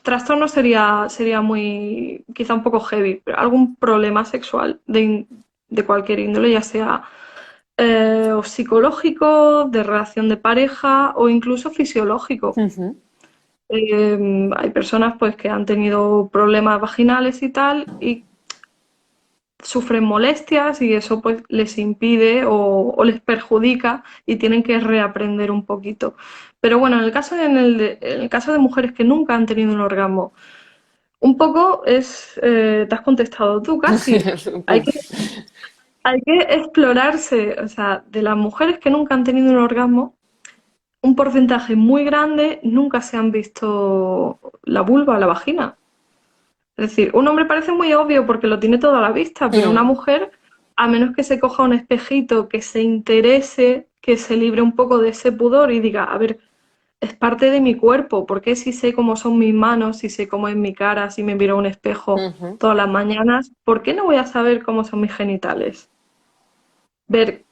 Speaker 2: trastorno sería muy, quizá un poco heavy, pero algún problema sexual de cualquier índole, ya sea o psicológico, de relación de pareja o incluso fisiológico.
Speaker 1: ujú,
Speaker 2: Hay personas pues que han tenido problemas vaginales y tal y sufren molestias y eso pues les impide o les perjudica y tienen que reaprender un poquito. Pero bueno, en el caso de mujeres que nunca han tenido un orgasmo, un poco te has contestado tú casi.
Speaker 1: un
Speaker 2: Hay
Speaker 1: poco.
Speaker 2: que, hay que explorarse, o sea, de las mujeres que nunca han tenido un orgasmo, un porcentaje muy grande nunca se han visto la vulva, la vagina. Es decir, un hombre parece muy obvio porque lo tiene todo a la vista, pero una
Speaker 1: Mm,
Speaker 2: mujer, a menos que se coja un espejito, que se interese, que se libre un poco de ese pudor y diga, a ver, es parte de mi cuerpo, porque si sé cómo son mis manos, si sé cómo es mi cara, si me miro a un espejo
Speaker 1: ujú,
Speaker 2: todas las mañanas, ¿por qué no voy a saber cómo son mis genitales? Ver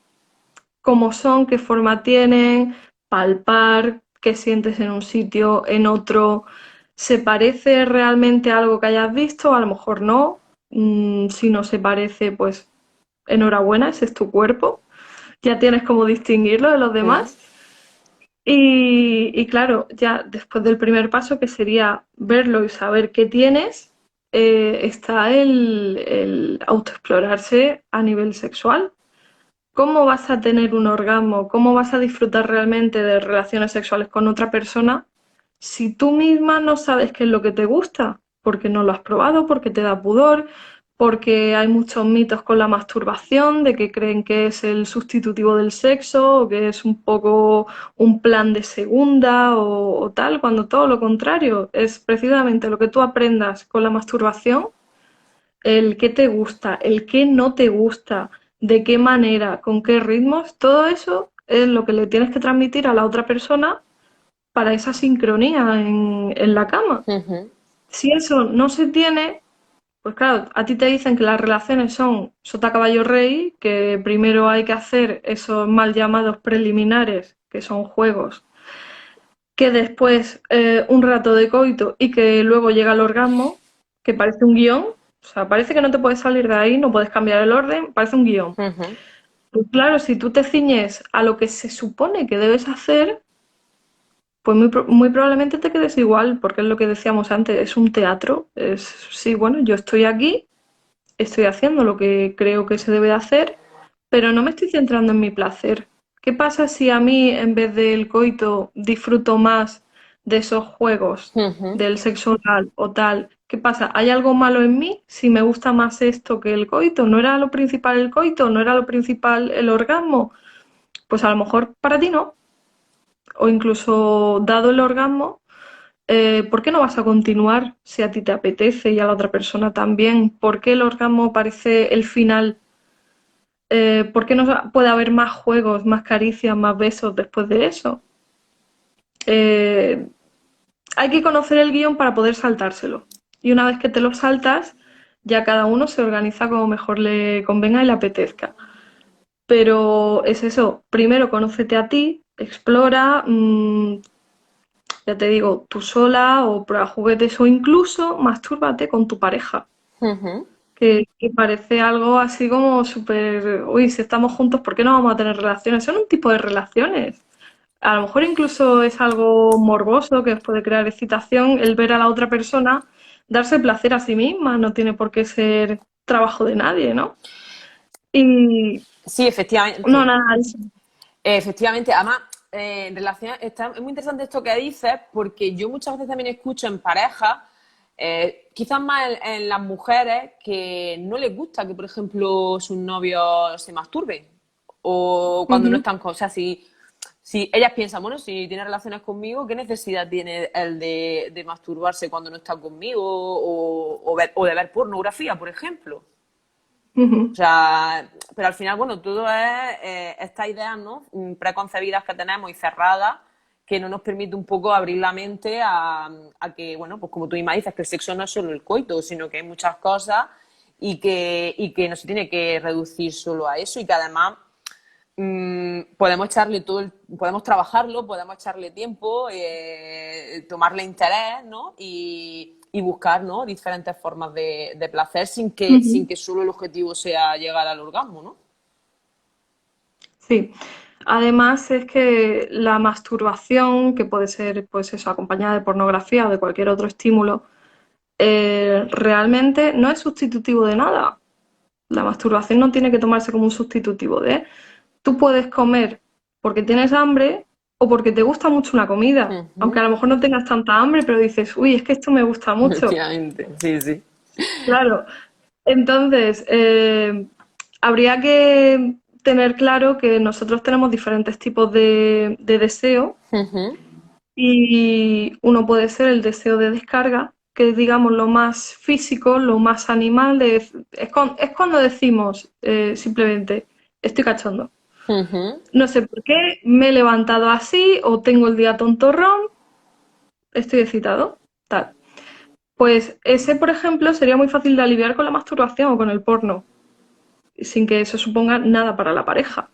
Speaker 2: cómo son, qué forma tienen, palpar, qué sientes en un sitio, en otro. ¿Se parece realmente a algo que hayas visto? A lo mejor no. Si no se parece, pues enhorabuena, ese es tu cuerpo. Ya tienes cómo distinguirlo de los
Speaker 1: mm,
Speaker 2: demás. Y claro, ya después del primer paso, que sería verlo y saber qué tienes, está el autoexplorarse a nivel sexual. ¿Cómo vas a tener un orgasmo? ¿Cómo vas a disfrutar realmente de relaciones sexuales con otra persona si tú misma no sabes qué es lo que te gusta? Porque no lo has probado, porque te da pudor, porque hay muchos mitos con la masturbación, de que creen que es el sustitutivo del sexo o que es un poco un plan de segunda o tal, cuando todo lo contrario es precisamente lo que tú aprendas con la masturbación, el qué te gusta, el qué no te gusta, de qué manera, con qué ritmos, todo eso es lo que le tienes que transmitir a la otra persona para esa sincronía en la cama.
Speaker 1: Ujú.
Speaker 2: Si eso no se tiene, pues claro, a ti te dicen que las relaciones son sota, caballo, rey, que primero hay que hacer esos mal llamados preliminares, que son juegos, que después un rato de coito y que luego llega el orgasmo, que parece un guión. O sea, parece que no te puedes salir de ahí, no puedes cambiar el orden, parece un guión.
Speaker 1: Ujú.
Speaker 2: Pues claro, si tú te ciñes a lo que se supone que debes hacer, pues muy probablemente te quedes igual, porque es lo que decíamos antes, es un teatro. Es, sí, bueno, yo estoy aquí, estoy haciendo lo que creo que se debe de hacer, pero no me estoy centrando en mi placer. ¿Qué pasa si a mí, en vez del coito, disfruto más de esos juegos,
Speaker 1: Ujú.
Speaker 2: del sexo oral o tal? ¿Qué pasa? ¿Hay algo malo en mí si me gusta más esto que el coito? ¿No era lo principal el coito? ¿No era lo principal el orgasmo? Pues a lo mejor para ti no. O incluso dado el orgasmo, ¿por qué no vas a continuar si a ti te apetece y a la otra persona también? ¿Por qué el orgasmo parece el final? ¿Por qué no puede haber más juegos, más caricias, más besos después de eso? Eh, Hay que conocer el guión para poder saltárselo. Y una vez que te lo saltas, ya cada uno se organiza como mejor le convenga y le apetezca. Pero es eso, primero conócete a ti, explora, ya te digo, tú sola o prueba juguetes o incluso mastúrbate con tu pareja,
Speaker 1: Ujú.
Speaker 2: que parece algo así como súper, uy, si estamos juntos, ¿por qué no vamos a tener relaciones? Son un tipo de relaciones. A lo mejor incluso es algo morboso que os puede crear excitación el ver a la otra persona darse placer a sí misma, no tiene por qué ser trabajo de nadie, ¿no? Y
Speaker 1: Sí,
Speaker 2: no,
Speaker 1: efectivamente.
Speaker 2: nada, eso.
Speaker 1: Efectivamente, además, en relación, es muy interesante esto que dices, porque yo muchas veces también escucho en parejas, quizás más en las mujeres, que no les gusta que, por ejemplo, sus novios se masturben. O cuando no
Speaker 2: Ujú.
Speaker 1: están con. O sea, si ellas piensan, bueno, si tiene relaciones conmigo, ¿qué necesidad tiene el de masturbarse cuando no está conmigo? O de ver pornografía, por ejemplo. O
Speaker 2: Ujú.
Speaker 1: sea, pero al final, bueno, todo es estas ideas, ¿no? Preconcebidas que tenemos y cerradas, que no nos permite un poco abrir la mente a que, bueno, pues como tú misma dices, que el sexo no es solo el coito, sino que hay muchas cosas y que no se tiene que reducir solo a eso y que además podemos echarle podemos trabajarlo, podemos echarle tiempo, tomarle interés, ¿no? Y buscar, ¿no? Diferentes formas de placer sin
Speaker 2: Ujú.
Speaker 1: que solo el objetivo sea llegar al orgasmo, ¿no?
Speaker 2: Sí. Además es que la masturbación, que puede ser pues eso, acompañada de pornografía o de cualquier otro estímulo, realmente no es sustitutivo de nada. La masturbación no tiene que tomarse como un sustitutivo de. Tú puedes comer porque tienes hambre o porque te gusta mucho una comida. Aunque
Speaker 1: Ujú.
Speaker 2: a lo mejor no tengas tanta hambre, pero dices, uy, es que esto me gusta mucho.
Speaker 1: Efectivamente, sí, sí.
Speaker 2: Claro. Entonces, habría que tener claro que nosotros tenemos diferentes tipos de deseo
Speaker 1: Ujú.
Speaker 2: y uno puede ser el deseo de descarga, que es, digamos, lo más físico, lo más animal. Es cuando decimos simplemente, estoy cachondo.
Speaker 1: Ujú.
Speaker 2: No sé por qué, me he levantado así o tengo el día tontorrón, estoy excitado, tal. Pues ese, por ejemplo, sería muy fácil de aliviar con la masturbación o con el porno, sin que eso suponga nada para la pareja.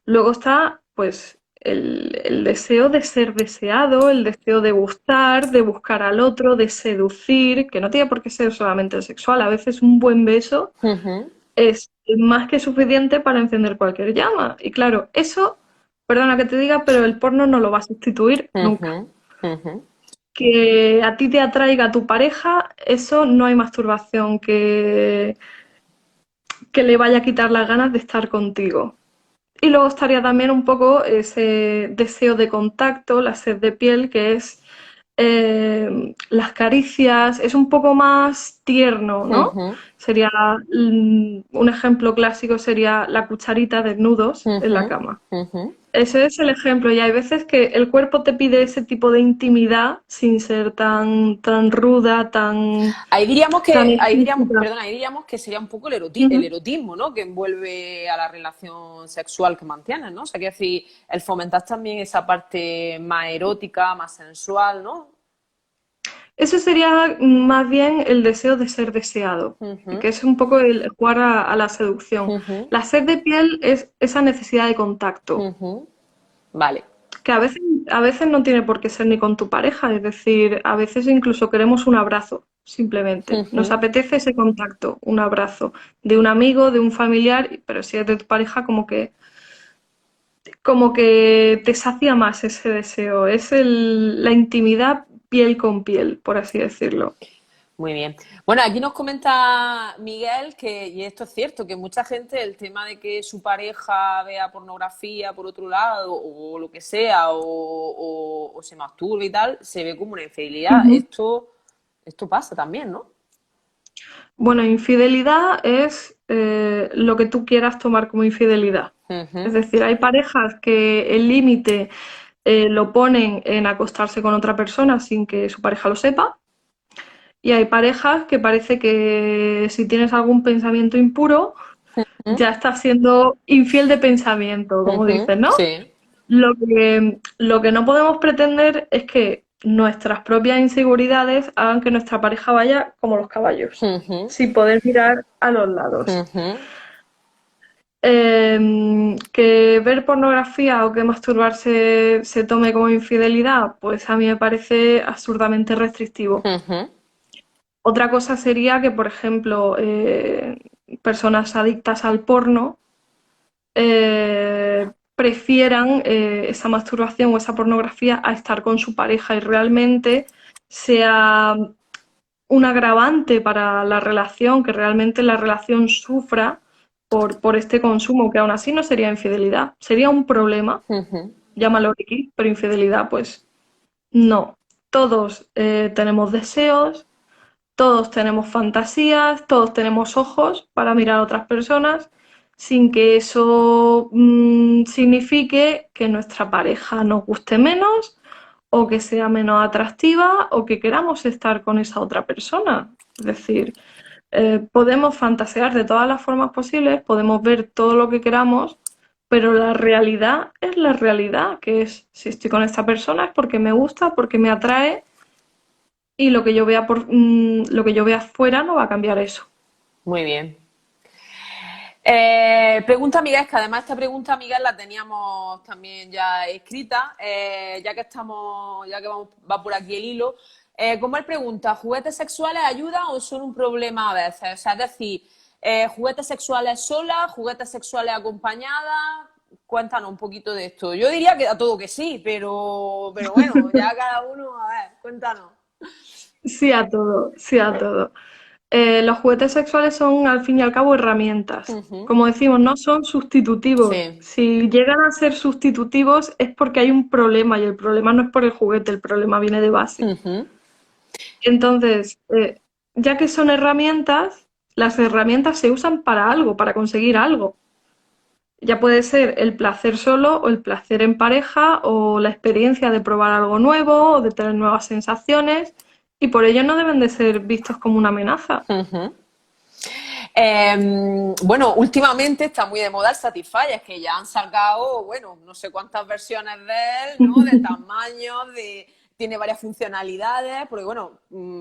Speaker 2: Luego está, pues, el deseo de ser deseado, el deseo de gustar, de buscar al otro, de seducir, que no tiene por qué ser solamente el sexual. A veces un buen beso
Speaker 1: Ujú.
Speaker 2: es más que suficiente para encender cualquier llama. Y claro, eso, perdona que te diga, pero el porno no lo va a sustituir nunca.
Speaker 1: Ujú. Ujú.
Speaker 2: Que a ti te atraiga tu pareja, eso no hay masturbación que le vaya a quitar las ganas de estar contigo. Y luego estaría también un poco ese deseo de contacto, la sed de piel, que es las caricias, es un poco más tierno, ¿no?
Speaker 1: Ujú.
Speaker 2: Sería un ejemplo clásico sería la cucharita de nudos en la
Speaker 1: Ujú,
Speaker 2: cama.
Speaker 1: ujú.
Speaker 2: Ese es el ejemplo, y hay veces que el cuerpo te pide ese tipo de intimidad sin ser tan ruda, tan
Speaker 1: Ahí diríamos,
Speaker 2: explícita.
Speaker 1: perdona, ahí diríamos que sería un poco el
Speaker 2: Ujú.
Speaker 1: erotismo, ¿no? Que envuelve a la relación sexual que mantienes, ¿no? O sea, que decir, el fomentar también esa parte más erótica, más sensual, ¿no?
Speaker 2: Eso sería más bien el deseo de ser deseado,
Speaker 1: Ujú,
Speaker 2: que es un poco el jugar a la seducción.
Speaker 1: ujú,
Speaker 2: La sed de piel es esa necesidad de contacto,
Speaker 1: ujú. Vale.
Speaker 2: que a veces no tiene por qué ser ni con tu pareja, es decir, a veces incluso queremos un abrazo, simplemente. Nos
Speaker 1: Ujú.
Speaker 2: apetece ese contacto, un abrazo de un amigo, de un familiar, pero si es de tu pareja, como que te sacia más ese deseo. Es la intimidad piel con piel, por así decirlo.
Speaker 1: Muy bien. Bueno, aquí nos comenta Miguel que, y esto es cierto, que mucha gente el tema de que su pareja vea pornografía por otro lado o lo que sea o se masturbe y tal, se ve como una infidelidad.
Speaker 2: Ujú.
Speaker 1: Esto pasa también, ¿no?
Speaker 2: Bueno, infidelidad es lo que tú quieras tomar como infidelidad. Es
Speaker 1: Ujú,
Speaker 2: decir, hay parejas que el límite lo ponen en acostarse con otra persona sin que su pareja lo sepa. Y hay parejas que parece que si tienes algún pensamiento impuro,
Speaker 1: ujú,
Speaker 2: ya estás siendo infiel de pensamiento, como
Speaker 1: ujú.
Speaker 2: dicen, ¿no?
Speaker 1: Sí.
Speaker 2: Lo que no podemos pretender es que nuestras propias inseguridades hagan que nuestra pareja vaya como los caballos,
Speaker 1: Ujú,
Speaker 2: sin poder mirar a los lados.
Speaker 1: ujú,
Speaker 2: Que ver pornografía o que masturbarse se tome como infidelidad, pues a mí me parece absurdamente restrictivo.
Speaker 1: ujú,
Speaker 2: Otra cosa sería que, por ejemplo, personas adictas al porno prefieran esa masturbación o esa pornografía a estar con su pareja y realmente sea un agravante para la relación, que realmente la relación sufra por este consumo, que aún así no sería infidelidad, sería un problema,
Speaker 1: ujú.
Speaker 2: llámalo X, pero infidelidad, pues no. Todos tenemos deseos, todos tenemos fantasías, todos tenemos ojos para mirar a otras personas, sin que eso signifique que nuestra pareja nos guste menos o que sea menos atractiva o que queramos estar con esa otra persona. Es decir, podemos fantasear de todas las formas posibles, podemos ver todo lo que queramos, pero la realidad es la realidad, que es si estoy con esta persona es porque me gusta, porque me atrae y lo que yo vea lo que yo vea afuera no va a cambiar eso.
Speaker 1: Muy bien. Pregunta Miguel, que además esta pregunta Miguel la teníamos también ya escrita, ya que va por aquí el hilo. Como él pregunta, ¿juguetes sexuales ayudan o son un problema a veces? O sea, es decir, ¿juguetes sexuales solas, juguetes sexuales acompañadas? Cuéntanos un poquito de esto. Yo diría que a todo que sí, pero bueno, ya cada uno, a ver, cuéntanos.
Speaker 2: Sí a todo, sí a todo. Los juguetes sexuales son al fin y al cabo herramientas.
Speaker 1: Ujú.
Speaker 2: Como decimos, no son sustitutivos.
Speaker 1: Sí.
Speaker 2: Si llegan a ser sustitutivos es porque hay un problema y el problema no es por el juguete, el problema viene de base.
Speaker 1: Ujú,
Speaker 2: Entonces, ya que son herramientas, las herramientas se usan para algo, para conseguir algo. Ya puede ser el placer solo o el placer en pareja o la experiencia de probar algo nuevo o de tener nuevas sensaciones y por ello no deben de ser vistos como una amenaza.
Speaker 1: ujú. Bueno, últimamente está muy de moda el Satisfyer, que ya han sacado, bueno, no sé cuántas versiones de él, ¿no? De tamaños, tiene varias funcionalidades, porque bueno,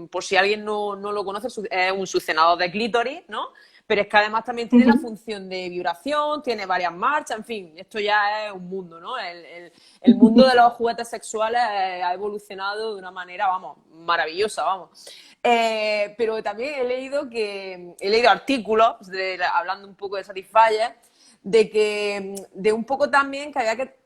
Speaker 1: por si alguien no lo conoce, es un succionador de clítoris, ¿no? Pero es que además también tiene la
Speaker 2: Ujú.
Speaker 1: función de vibración, tiene varias marchas, en fin, esto ya es un mundo, ¿no? El mundo de los juguetes sexuales ha evolucionado de una manera, vamos, maravillosa, vamos. Pero también he leído artículos hablando un poco de Satisfyer, de un poco también que había que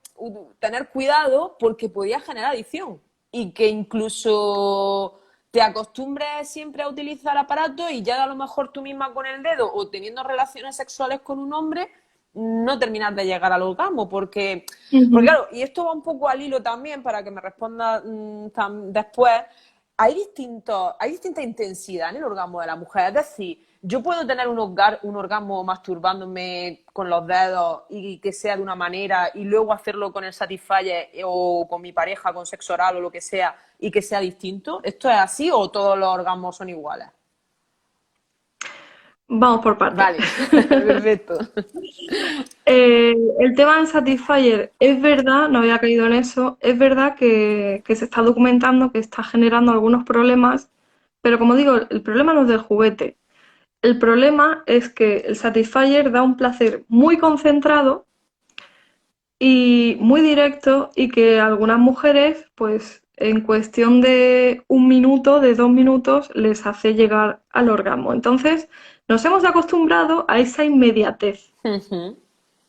Speaker 1: tener cuidado porque podía generar adicción y que incluso te acostumbres siempre a utilizar el aparato y ya a lo mejor tú misma con el dedo o teniendo relaciones sexuales con un hombre no terminar de llegar al orgasmo porque
Speaker 2: Ujú.
Speaker 1: claro, y esto va un poco al hilo también para que me responda después, hay distinta intensidad en el orgasmo de la mujer. Es decir, ¿yo puedo tener un orgasmo masturbándome con los dedos y que sea de una manera y luego hacerlo con el Satisfyer o con mi pareja, con sexo oral o lo que sea y que sea distinto? ¿Esto es así o todos los orgasmos son iguales?
Speaker 2: Vamos por partes.
Speaker 1: Vale, perfecto.
Speaker 2: El tema del Satisfyer es verdad, no había caído en eso, es verdad que se está documentando que está generando algunos problemas, pero como digo, el problema no es del juguete. El problema es que el Satisfyer da un placer muy concentrado y muy directo y que a algunas mujeres, pues en cuestión de 1 minuto, de 2 minutos, les hace llegar al orgasmo. Entonces, nos hemos acostumbrado a esa inmediatez,
Speaker 1: Ujú,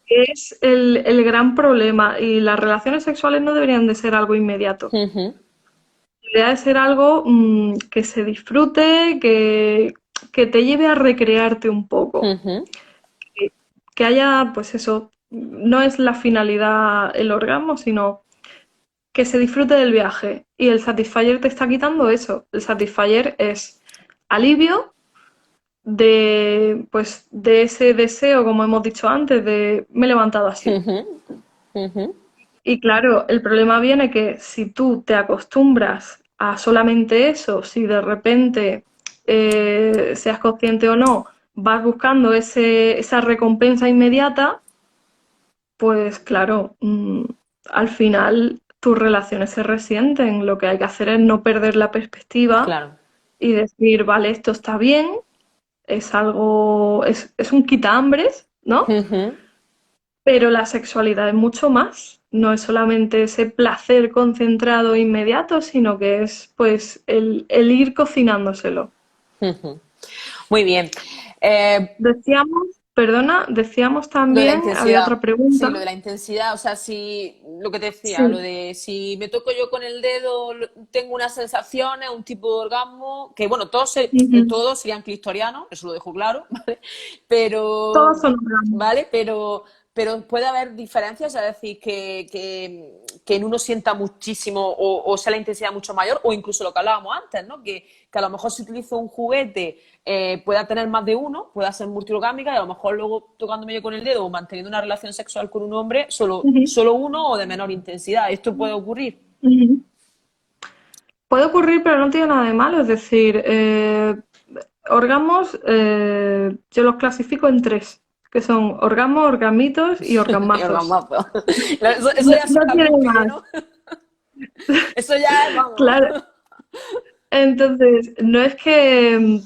Speaker 2: que es el gran problema y las relaciones sexuales no deberían de ser algo inmediato.
Speaker 1: ujú,
Speaker 2: Debería de ser algo que se disfrute, que te lleve a recrearte un poco.
Speaker 1: ujú,
Speaker 2: Que haya, pues eso, no es la finalidad el orgasmo, sino que se disfrute del viaje. Y el Satisfyer te está quitando eso. El Satisfyer es alivio pues, de ese deseo, como hemos dicho antes, de me he levantado así.
Speaker 1: ujú, ujú,
Speaker 2: Y claro, el problema viene que si tú te acostumbras a solamente eso, si de repente, seas consciente o no, vas buscando esa recompensa inmediata, pues claro, al final tus relaciones se resienten. Lo que hay que hacer es no perder la perspectiva
Speaker 1: claro.
Speaker 2: y decir, vale, esto está bien, es algo, es un quitahambres, ¿no?
Speaker 1: Ujú.
Speaker 2: Pero la sexualidad es mucho más. No es solamente ese placer concentrado e inmediato, sino que es pues el ir cocinándoselo.
Speaker 1: Ujú. Muy bien. Eh,
Speaker 2: Decíamos, perdona, decíamos
Speaker 1: lo de la
Speaker 2: también, había
Speaker 1: intensidad.
Speaker 2: otra pregunta.
Speaker 1: Sí, lo de la intensidad. O sea, si lo que te decía, lo
Speaker 2: Sí.
Speaker 1: de si me toco yo con el dedo, tengo unas sensaciones, un tipo de orgasmo, que bueno,
Speaker 2: Ujú.
Speaker 1: todos serían clitorianos, eso lo dejo claro, ¿vale?
Speaker 2: Todos
Speaker 1: Pero,
Speaker 2: son orgasmos.
Speaker 1: ¿vale? Pero puede haber diferencias, es decir, que en uno sienta muchísimo o sea la intensidad mucho mayor, o incluso lo que hablábamos antes, ¿no? Que a lo mejor si utilizo un juguete pueda tener más de uno, pueda ser multiorgámica y a lo mejor luego tocándome yo con el dedo o manteniendo una relación sexual con un hombre,
Speaker 2: Ujú.
Speaker 1: solo uno o de menor intensidad. ¿Esto puede ocurrir?
Speaker 2: Ujú. Puede ocurrir, pero no tiene nada de malo. Es decir, orgasmos, yo los clasifico en tres, que son orgasmos, orgasmitos y
Speaker 1: Y
Speaker 2: orgasmazos.
Speaker 1: orgasmazo. Eso
Speaker 2: No,
Speaker 1: ya
Speaker 2: no
Speaker 1: suena
Speaker 2: tiene
Speaker 1: cúspide,
Speaker 2: más.
Speaker 1: ¿no? Eso ya es, vamos.
Speaker 2: Claro. Entonces, no es que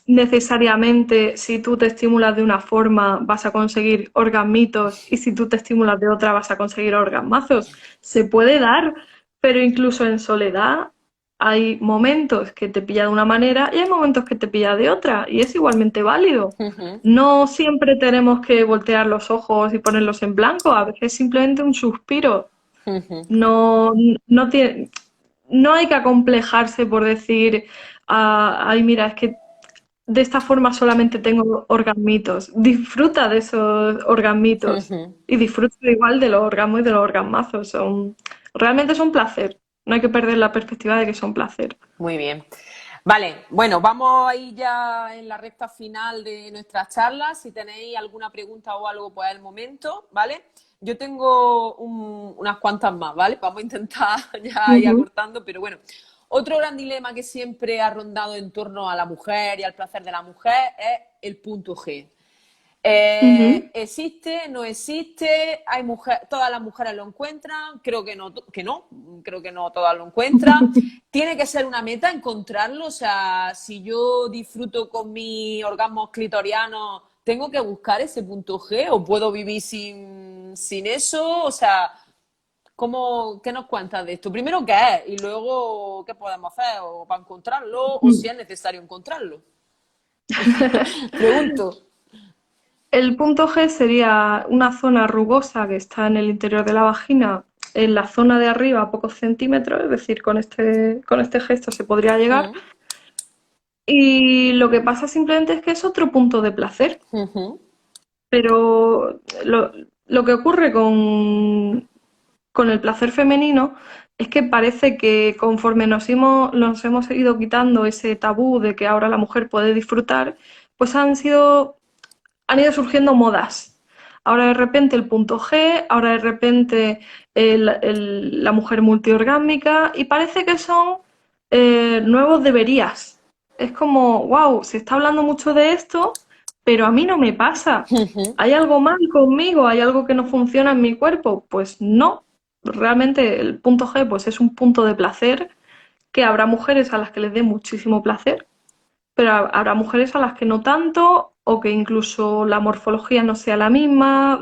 Speaker 2: necesariamente si tú te estimulas de una forma vas a conseguir orgasmitos y si tú te estimulas de otra vas a conseguir orgasmazos. Se puede dar, pero incluso en soledad hay momentos que te pilla de una manera y hay momentos que te pilla de otra y es igualmente válido.
Speaker 1: Ujú,
Speaker 2: No siempre tenemos que voltear los ojos y ponerlos en blanco, a veces simplemente un suspiro.
Speaker 1: ujú.
Speaker 2: No, no tiene, no hay que acomplejarse por decir, ay, mira, es que de esta forma solamente tengo orgasmitos. Disfruta de esos orgasmitos
Speaker 1: Ujú.
Speaker 2: y disfruta igual de los orgasmos y de los orgasmazos. Realmente son placer. No hay que perder la perspectiva de que son placer.
Speaker 1: Muy bien. Vale, bueno, vamos ahí ya en la recta final de nuestras charlas. Si tenéis alguna pregunta o algo, pues es el momento, ¿vale? Yo tengo unas cuantas más, ¿vale? Vamos a intentar ya ir
Speaker 2: Ujú,
Speaker 1: acortando, pero bueno. Otro gran dilema que siempre ha rondado en torno a la mujer y al placer de la mujer es el punto G.
Speaker 2: ujú.
Speaker 1: ¿Existe? ¿No existe? Hay todas las mujeres lo encuentran, creo que no todas lo encuentran. Tiene que ser una meta encontrarlo, o sea, si yo disfruto con mi orgasmo clitoriano, ¿tengo que buscar ese punto G o puedo vivir sin eso? O sea, ¿qué nos cuentas de esto? Primero, ¿qué es? Y luego, ¿qué podemos hacer o para encontrarlo o si es necesario encontrarlo? Pregunto.
Speaker 2: El punto G sería una zona rugosa que está en el interior de la vagina, en la zona de arriba a pocos centímetros, es decir, con este gesto se podría llegar.
Speaker 1: Mm,
Speaker 2: Y lo que pasa simplemente es que es otro punto de placer.
Speaker 1: ujú,
Speaker 2: Pero lo que ocurre con el placer femenino es que parece que conforme nos hemos ido quitando ese tabú de que ahora la mujer puede disfrutar, pues han ido surgiendo modas. Ahora de repente el punto G, ahora de repente la mujer multiorgásmica, y parece que son nuevos deberías. Es como, wow, se está hablando mucho de esto, pero a mí no me pasa.
Speaker 1: Ujú.
Speaker 2: ¿Hay algo mal conmigo? ¿Hay algo que no funciona en mi cuerpo? Pues no. Realmente el punto G pues es un punto de placer que habrá mujeres a las que les dé muchísimo placer, pero habrá mujeres a las que no tanto, o que incluso la morfología no sea la misma,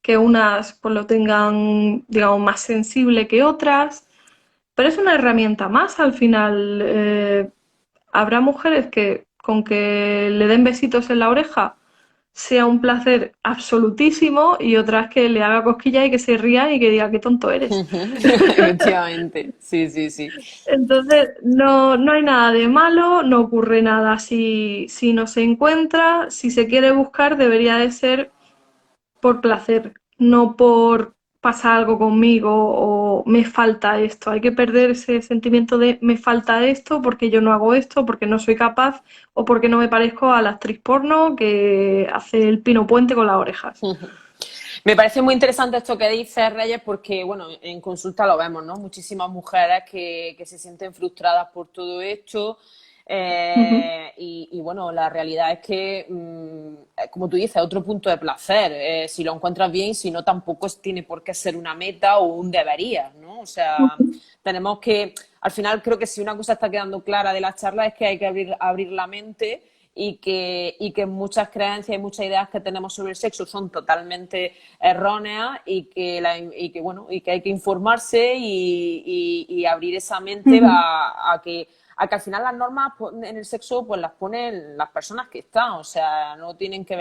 Speaker 2: que unas pues lo tengan, digamos, más sensible que otras. Pero es una herramienta más al final. Habrá mujeres que con que le den besitos en la oreja sea un placer absolutísimo, y otras que le haga cosquillas y que se ría y que diga qué tonto eres.
Speaker 1: Efectivamente, sí, sí, sí.
Speaker 2: Entonces, no hay nada de malo, no ocurre nada si no se encuentra. Si se quiere buscar, debería de ser por placer, no por pasar algo conmigo o me falta esto. Hay que perder ese sentimiento de me falta esto porque yo no hago esto, porque no soy capaz o porque no me parezco a la actriz porno que hace el pino puente con las orejas.
Speaker 1: Me parece muy interesante esto que dices, Reyes, porque, bueno, en consulta lo vemos, ¿no? Muchísimas mujeres que se sienten frustradas por todo esto.
Speaker 2: Ujú,
Speaker 1: Bueno, la realidad es que, como tú dices, otro punto de placer. Si lo encuentras bien, si no, tampoco tiene por qué ser una meta o un debería, ¿no? O sea,
Speaker 2: ujú,
Speaker 1: tenemos que, al final, creo que si una cosa está quedando clara de la charla es que hay que abrir la mente y que muchas creencias y muchas ideas que tenemos sobre el sexo son totalmente erróneas y que hay que informarse y abrir esa mente
Speaker 2: ujú,
Speaker 1: a que al final las normas en el sexo pues las ponen las personas que están, o sea, no
Speaker 2: ujú.
Speaker 1: tienen que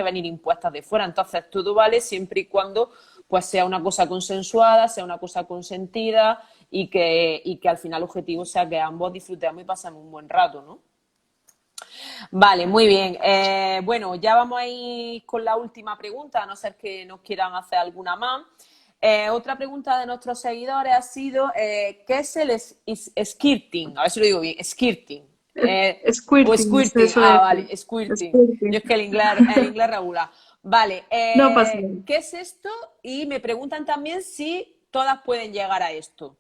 Speaker 1: venir impuestas de fuera, entonces todo vale siempre y cuando pues sea una cosa consensuada, sea una cosa consentida y que al final el objetivo sea que ambos disfrutemos y pasemos un buen rato, ¿no? Vale, muy bien. Bueno, ya vamos a ir con la última pregunta, a no ser que nos quieran hacer alguna más. Otra pregunta de nuestros seguidores ha sido, ¿qué es el skirting? A ver si lo digo bien, skirting. O
Speaker 2: Squirting, se
Speaker 1: squirting,
Speaker 2: suele
Speaker 1: vale,
Speaker 2: decir.
Speaker 1: squirting. Yo
Speaker 2: Squirting.
Speaker 1: es que el inglés regular. Vale,
Speaker 2: No pasa nada.
Speaker 1: ¿qué es esto? Y me preguntan también si todas pueden llegar a esto.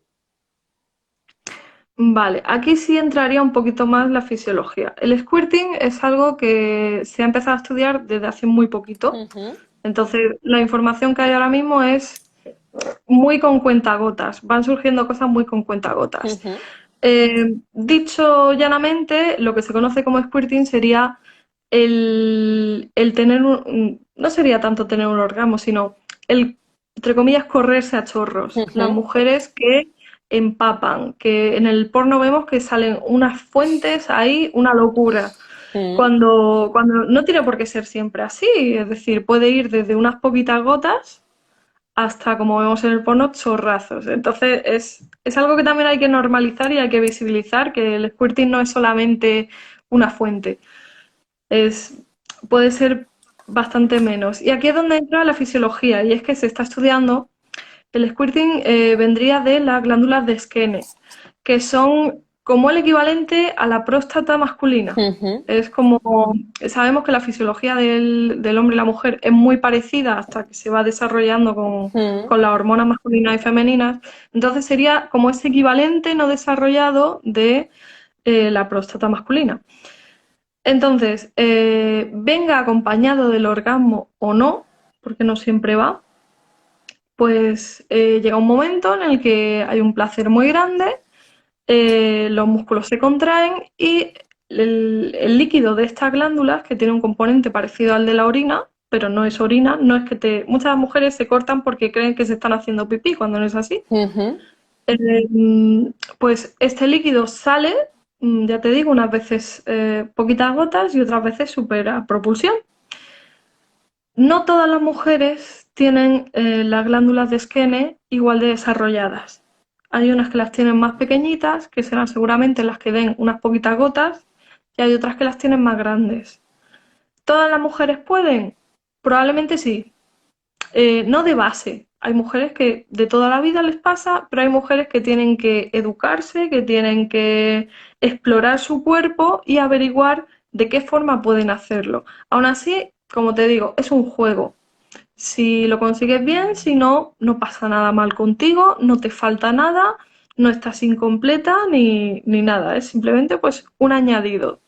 Speaker 2: Vale, aquí sí entraría un poquito más la fisiología. El squirting es algo que se ha empezado a estudiar desde hace muy poquito.
Speaker 1: Ujú,
Speaker 2: Entonces, la información que hay ahora mismo es muy con cuentagotas. Van surgiendo cosas muy con cuentagotas.
Speaker 1: ujú,
Speaker 2: Dicho llanamente, lo que se conoce como squirting sería el tener no sería tanto tener un orgasmo, sino el, entre comillas, correrse a chorros. Las
Speaker 1: ujú,
Speaker 2: mujeres que empapan, que en el porno vemos que salen unas fuentes ahí, una locura.
Speaker 1: ujú,
Speaker 2: Cuando no tiene por qué ser siempre así, es decir, puede ir desde unas poquitas gotas hasta, como vemos en el porno, chorrazos. Entonces es algo que también hay que normalizar y hay que visibilizar, que el squirting no es solamente una fuente, es, puede ser bastante menos. Y aquí es donde entra la fisiología, y es que se está estudiando, el squirting vendría de las glándulas de Skene, que son como el equivalente a la próstata masculina.
Speaker 1: ujú,
Speaker 2: Es como, sabemos que la fisiología del hombre y la mujer es muy parecida hasta que se va desarrollando
Speaker 1: ujú.
Speaker 2: con las hormonas masculinas y femeninas. Entonces sería como ese equivalente no desarrollado de la próstata masculina. Entonces, venga acompañado del orgasmo o no, porque no siempre va, pues llega un momento en el que hay un placer muy grande, los músculos se contraen y el líquido de estas glándulas, que tiene un componente parecido al de la orina, pero no es orina, no es que te... Muchas mujeres se cortan porque creen que se están haciendo pipí cuando no es así.
Speaker 1: Ujú,
Speaker 2: Pues este líquido sale, ya te digo, unas veces poquitas gotas y otras veces supera propulsión. No todas las mujeres tienen las glándulas de Skene igual de desarrolladas. Hay unas que las tienen más pequeñitas, que serán seguramente las que den unas poquitas gotas, y hay otras que las tienen más grandes. ¿Todas las mujeres pueden? Probablemente sí. No de base. Hay mujeres que de toda la vida les pasa, pero hay mujeres que tienen que educarse, que tienen que explorar su cuerpo y averiguar de qué forma pueden hacerlo. Aún así, como te digo, es un juego. Si lo consigues bien, si no, no pasa nada mal contigo, no te falta nada, no estás incompleta ni nada, es simplemente pues un añadido.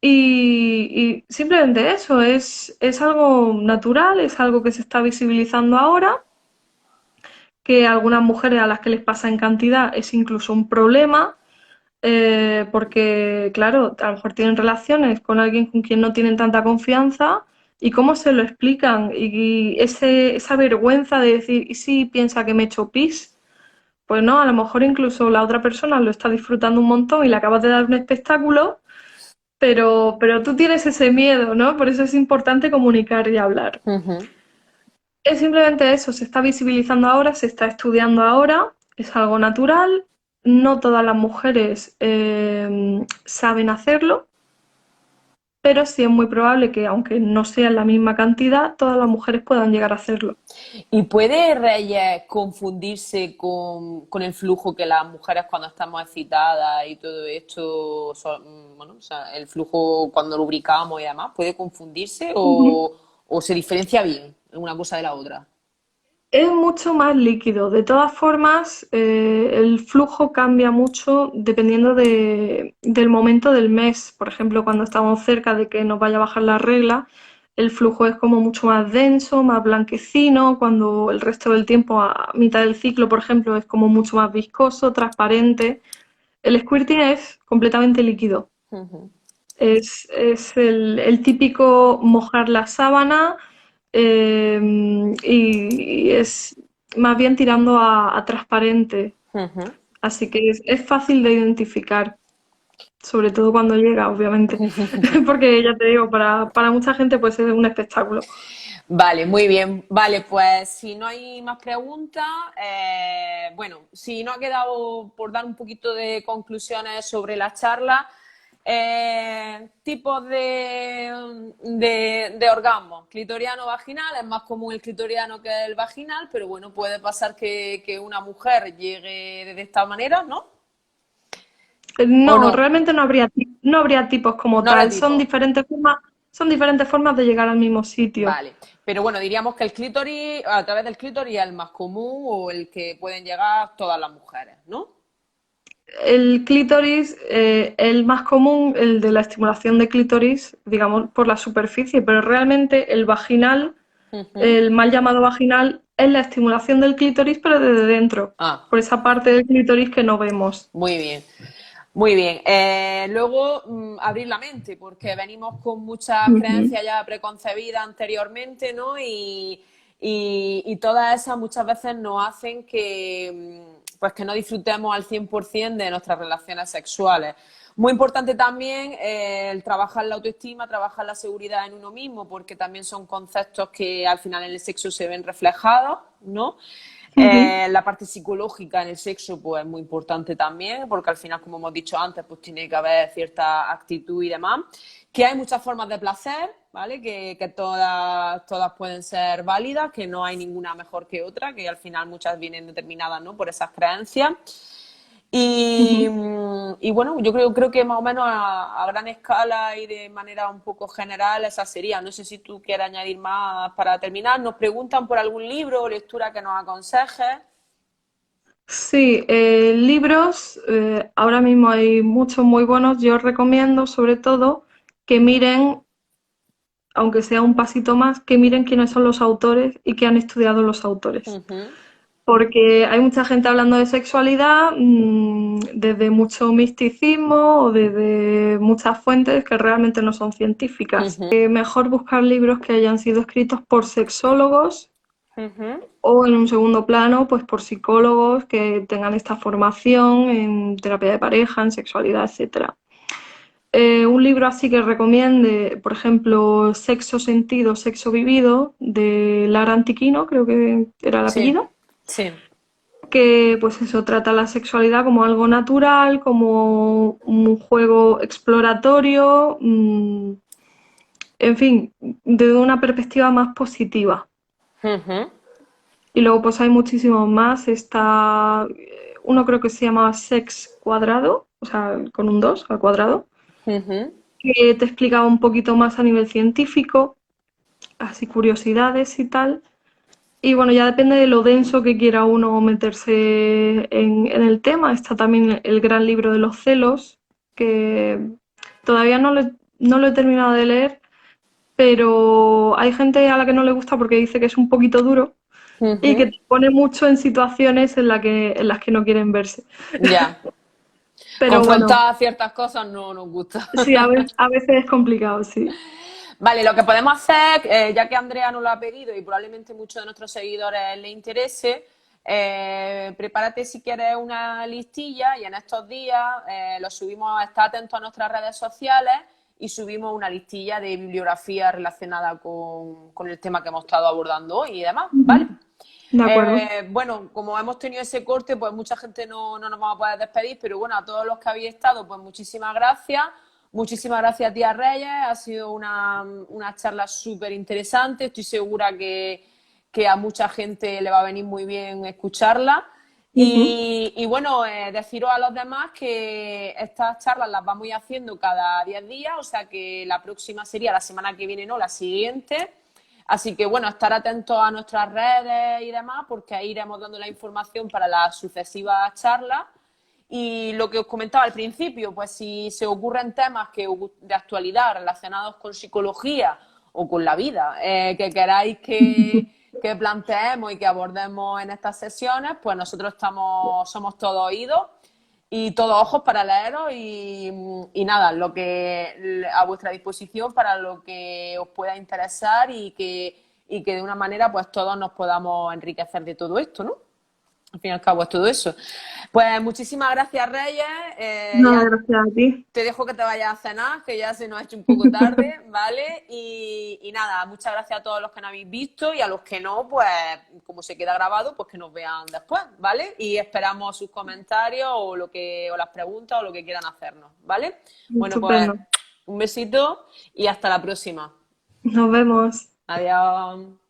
Speaker 2: Y simplemente eso, es algo natural, es algo que se está visibilizando ahora, que a algunas mujeres a las que les pasa en cantidad es incluso un problema, porque, claro, a lo mejor tienen relaciones con alguien con quien no tienen tanta confianza y cómo se lo explican y esa vergüenza de decir, ¿y si piensa que me he hecho pis? Pues no, a lo mejor incluso la otra persona lo está disfrutando un montón y le acabas de dar un espectáculo, pero tú tienes ese miedo, ¿no? Por eso es importante comunicar y hablar.
Speaker 1: Ujú.
Speaker 2: Es simplemente eso, se está visibilizando ahora, se está estudiando ahora, es algo natural, no todas las mujeres saben hacerlo, pero sí es muy probable que, aunque no sea en la misma cantidad, todas las mujeres puedan llegar a hacerlo.
Speaker 1: ¿Y puede Reyes confundirse con el flujo que las mujeres cuando estamos excitadas y todo esto, bueno, o sea, el flujo cuando lubricamos y demás, puede confundirse
Speaker 2: Ujú.
Speaker 1: o se diferencia bien una cosa de la otra?
Speaker 2: Es mucho más líquido. De todas formas, el flujo cambia mucho dependiendo del momento del mes. Por ejemplo, cuando estamos cerca de que nos vaya a bajar la regla, el flujo es como mucho más denso, más blanquecino. Cuando el resto del tiempo, a mitad del ciclo, por ejemplo, es como mucho más viscoso, transparente. El squirting es completamente líquido.
Speaker 1: Ujú.
Speaker 2: Es el típico mojar la sábana eh, y es más bien tirando a transparente.
Speaker 1: Ujú.
Speaker 2: Así que es fácil de identificar, sobre todo cuando llega, obviamente. Porque ya te digo, para mucha gente pues es un espectáculo.
Speaker 1: Vale, muy bien. Vale, pues si no hay más preguntas, bueno, si no ha quedado por dar un poquito de conclusiones sobre la charla, tipos de orgasmo. Clitoriano vaginal, es más común el clitoriano que el vaginal, pero bueno, puede pasar que una mujer llegue de esta manera, ¿no? ¿O
Speaker 2: No,
Speaker 1: no?
Speaker 2: realmente no habría tipos como
Speaker 1: No habrá
Speaker 2: tal,
Speaker 1: tipo.
Speaker 2: son diferentes formas de llegar al mismo sitio.
Speaker 1: Vale, pero bueno, diríamos que el clítoris, a través del clítoris es el más común o el que pueden llegar todas las mujeres, ¿no?
Speaker 2: El clítoris, el más común, el de la estimulación de clítoris, digamos, por la superficie, pero realmente el vaginal,
Speaker 1: Ujú.
Speaker 2: el mal llamado vaginal, es la estimulación del clítoris, pero desde dentro,
Speaker 1: Ah,
Speaker 2: por esa parte del clítoris que no vemos.
Speaker 1: muy bien. Muy bien. Luego, abrir la mente, porque venimos con muchas
Speaker 2: Ujú.
Speaker 1: creencias ya preconcebidas anteriormente, ¿no? Y todas esas muchas veces nos hacen pues que no disfrutemos al 100% de nuestras relaciones sexuales. Muy importante también el trabajar la autoestima, trabajar la seguridad en uno mismo, porque también son conceptos que al final en el sexo se ven reflejados, ¿no?
Speaker 2: Ujú.
Speaker 1: La parte psicológica en el sexo pues es muy importante también, porque al final, como hemos dicho antes, pues tiene que haber cierta actitud y demás. Que hay muchas formas de placer, ¿vale? Que todas pueden ser válidas, que no hay ninguna mejor que otra, que al final muchas vienen determinadas, ¿no? Por esas creencias. Y,
Speaker 2: Ujú.
Speaker 1: y bueno, yo creo que más o menos a gran escala y de manera un poco general esa sería. No sé si tú quieres añadir más para terminar. Nos preguntan por algún libro o lectura que nos aconsejes.
Speaker 2: Sí, libros, ahora mismo hay muchos muy buenos. Yo recomiendo sobre todo que miren, aunque sea un pasito más, que miren quiénes son los autores y qué han estudiado los autores.
Speaker 1: Ujú,
Speaker 2: Porque hay mucha gente hablando de sexualidad desde mucho misticismo o desde muchas fuentes que realmente no son científicas.
Speaker 1: ujú,
Speaker 2: Mejor buscar libros que hayan sido escritos por sexólogos
Speaker 1: ujú,
Speaker 2: o en un segundo plano, pues por psicólogos que tengan esta formación en terapia de pareja, en sexualidad, etcétera. Un libro así que recomiende, por ejemplo, Sexo Sentido, Sexo Vivido, de Lara Antiquino, creo que era el
Speaker 1: sí,
Speaker 2: apellido,
Speaker 1: sí.
Speaker 2: que pues eso trata la sexualidad como algo natural, como un juego exploratorio, en fin, desde una perspectiva más positiva.
Speaker 1: Ujú,
Speaker 2: Y luego pues hay muchísimos más. Está uno creo que se llama Sex Cuadrado, o sea, con un 2 al cuadrado,
Speaker 1: ujú.
Speaker 2: que te explicaba un poquito más a nivel científico, así curiosidades y tal. Y bueno, ya depende de lo denso que quiera uno meterse en el tema. Está también el gran libro de los celos, que todavía no lo he terminado de leer, pero hay gente a la que no le gusta porque dice que es un poquito duro y que
Speaker 1: Ujú.
Speaker 2: te pone mucho en situaciones en las que no quieren verse.
Speaker 1: Ya.
Speaker 2: Pero bueno,
Speaker 1: Confrontar ciertas cosas no nos gusta.
Speaker 2: sí, a veces es complicado, sí.
Speaker 1: Vale, lo que podemos hacer, ya que Andrea nos lo ha pedido y probablemente muchos de nuestros seguidores le interese, prepárate si quieres una listilla y en estos días lo subimos, está atento a nuestras redes sociales y subimos una listilla de bibliografía relacionada con el tema que hemos estado abordando hoy y demás, ¿vale?
Speaker 2: Ujú. De acuerdo.
Speaker 1: Bueno, como hemos tenido ese corte, pues mucha gente no nos va a poder despedir, pero bueno, a todos los que habéis estado, pues muchísimas gracias. Muchísimas gracias, tía Reyes. Ha sido una charla súper interesante. Estoy segura que a mucha gente le va a venir muy bien escucharla.
Speaker 2: Ujú.
Speaker 1: Y bueno, deciros a los demás que estas charlas las vamos a ir haciendo cada 10 días, o sea que la próxima sería la semana que viene, no, la siguiente. Así que bueno, estar atentos a nuestras redes y demás, porque ahí iremos dando la información para las sucesivas charlas. Y lo que os comentaba al principio, pues si se ocurren temas de actualidad relacionados con psicología o con la vida, que queráis que planteemos y que abordemos en estas sesiones, pues nosotros somos todos oídos y todos ojos para leeros y nada, lo que a vuestra disposición para lo que os pueda interesar y que de una manera pues todos nos podamos enriquecer de todo esto, ¿no? Al fin y al cabo es todo eso. Pues muchísimas gracias, Reyes.
Speaker 2: Nada,
Speaker 1: Ya
Speaker 2: gracias a ti.
Speaker 1: te dejo que te vayas a cenar, que ya se nos ha hecho un poco tarde, ¿vale? Y nada, muchas gracias a todos los que nos habéis visto y a los que no, pues como se queda grabado, pues que nos vean después, ¿vale? Y esperamos sus comentarios o las preguntas o lo que quieran hacernos, ¿vale? Bueno, pues
Speaker 2: Estupendo.
Speaker 1: un besito y hasta la próxima.
Speaker 2: Nos vemos.
Speaker 1: Adiós.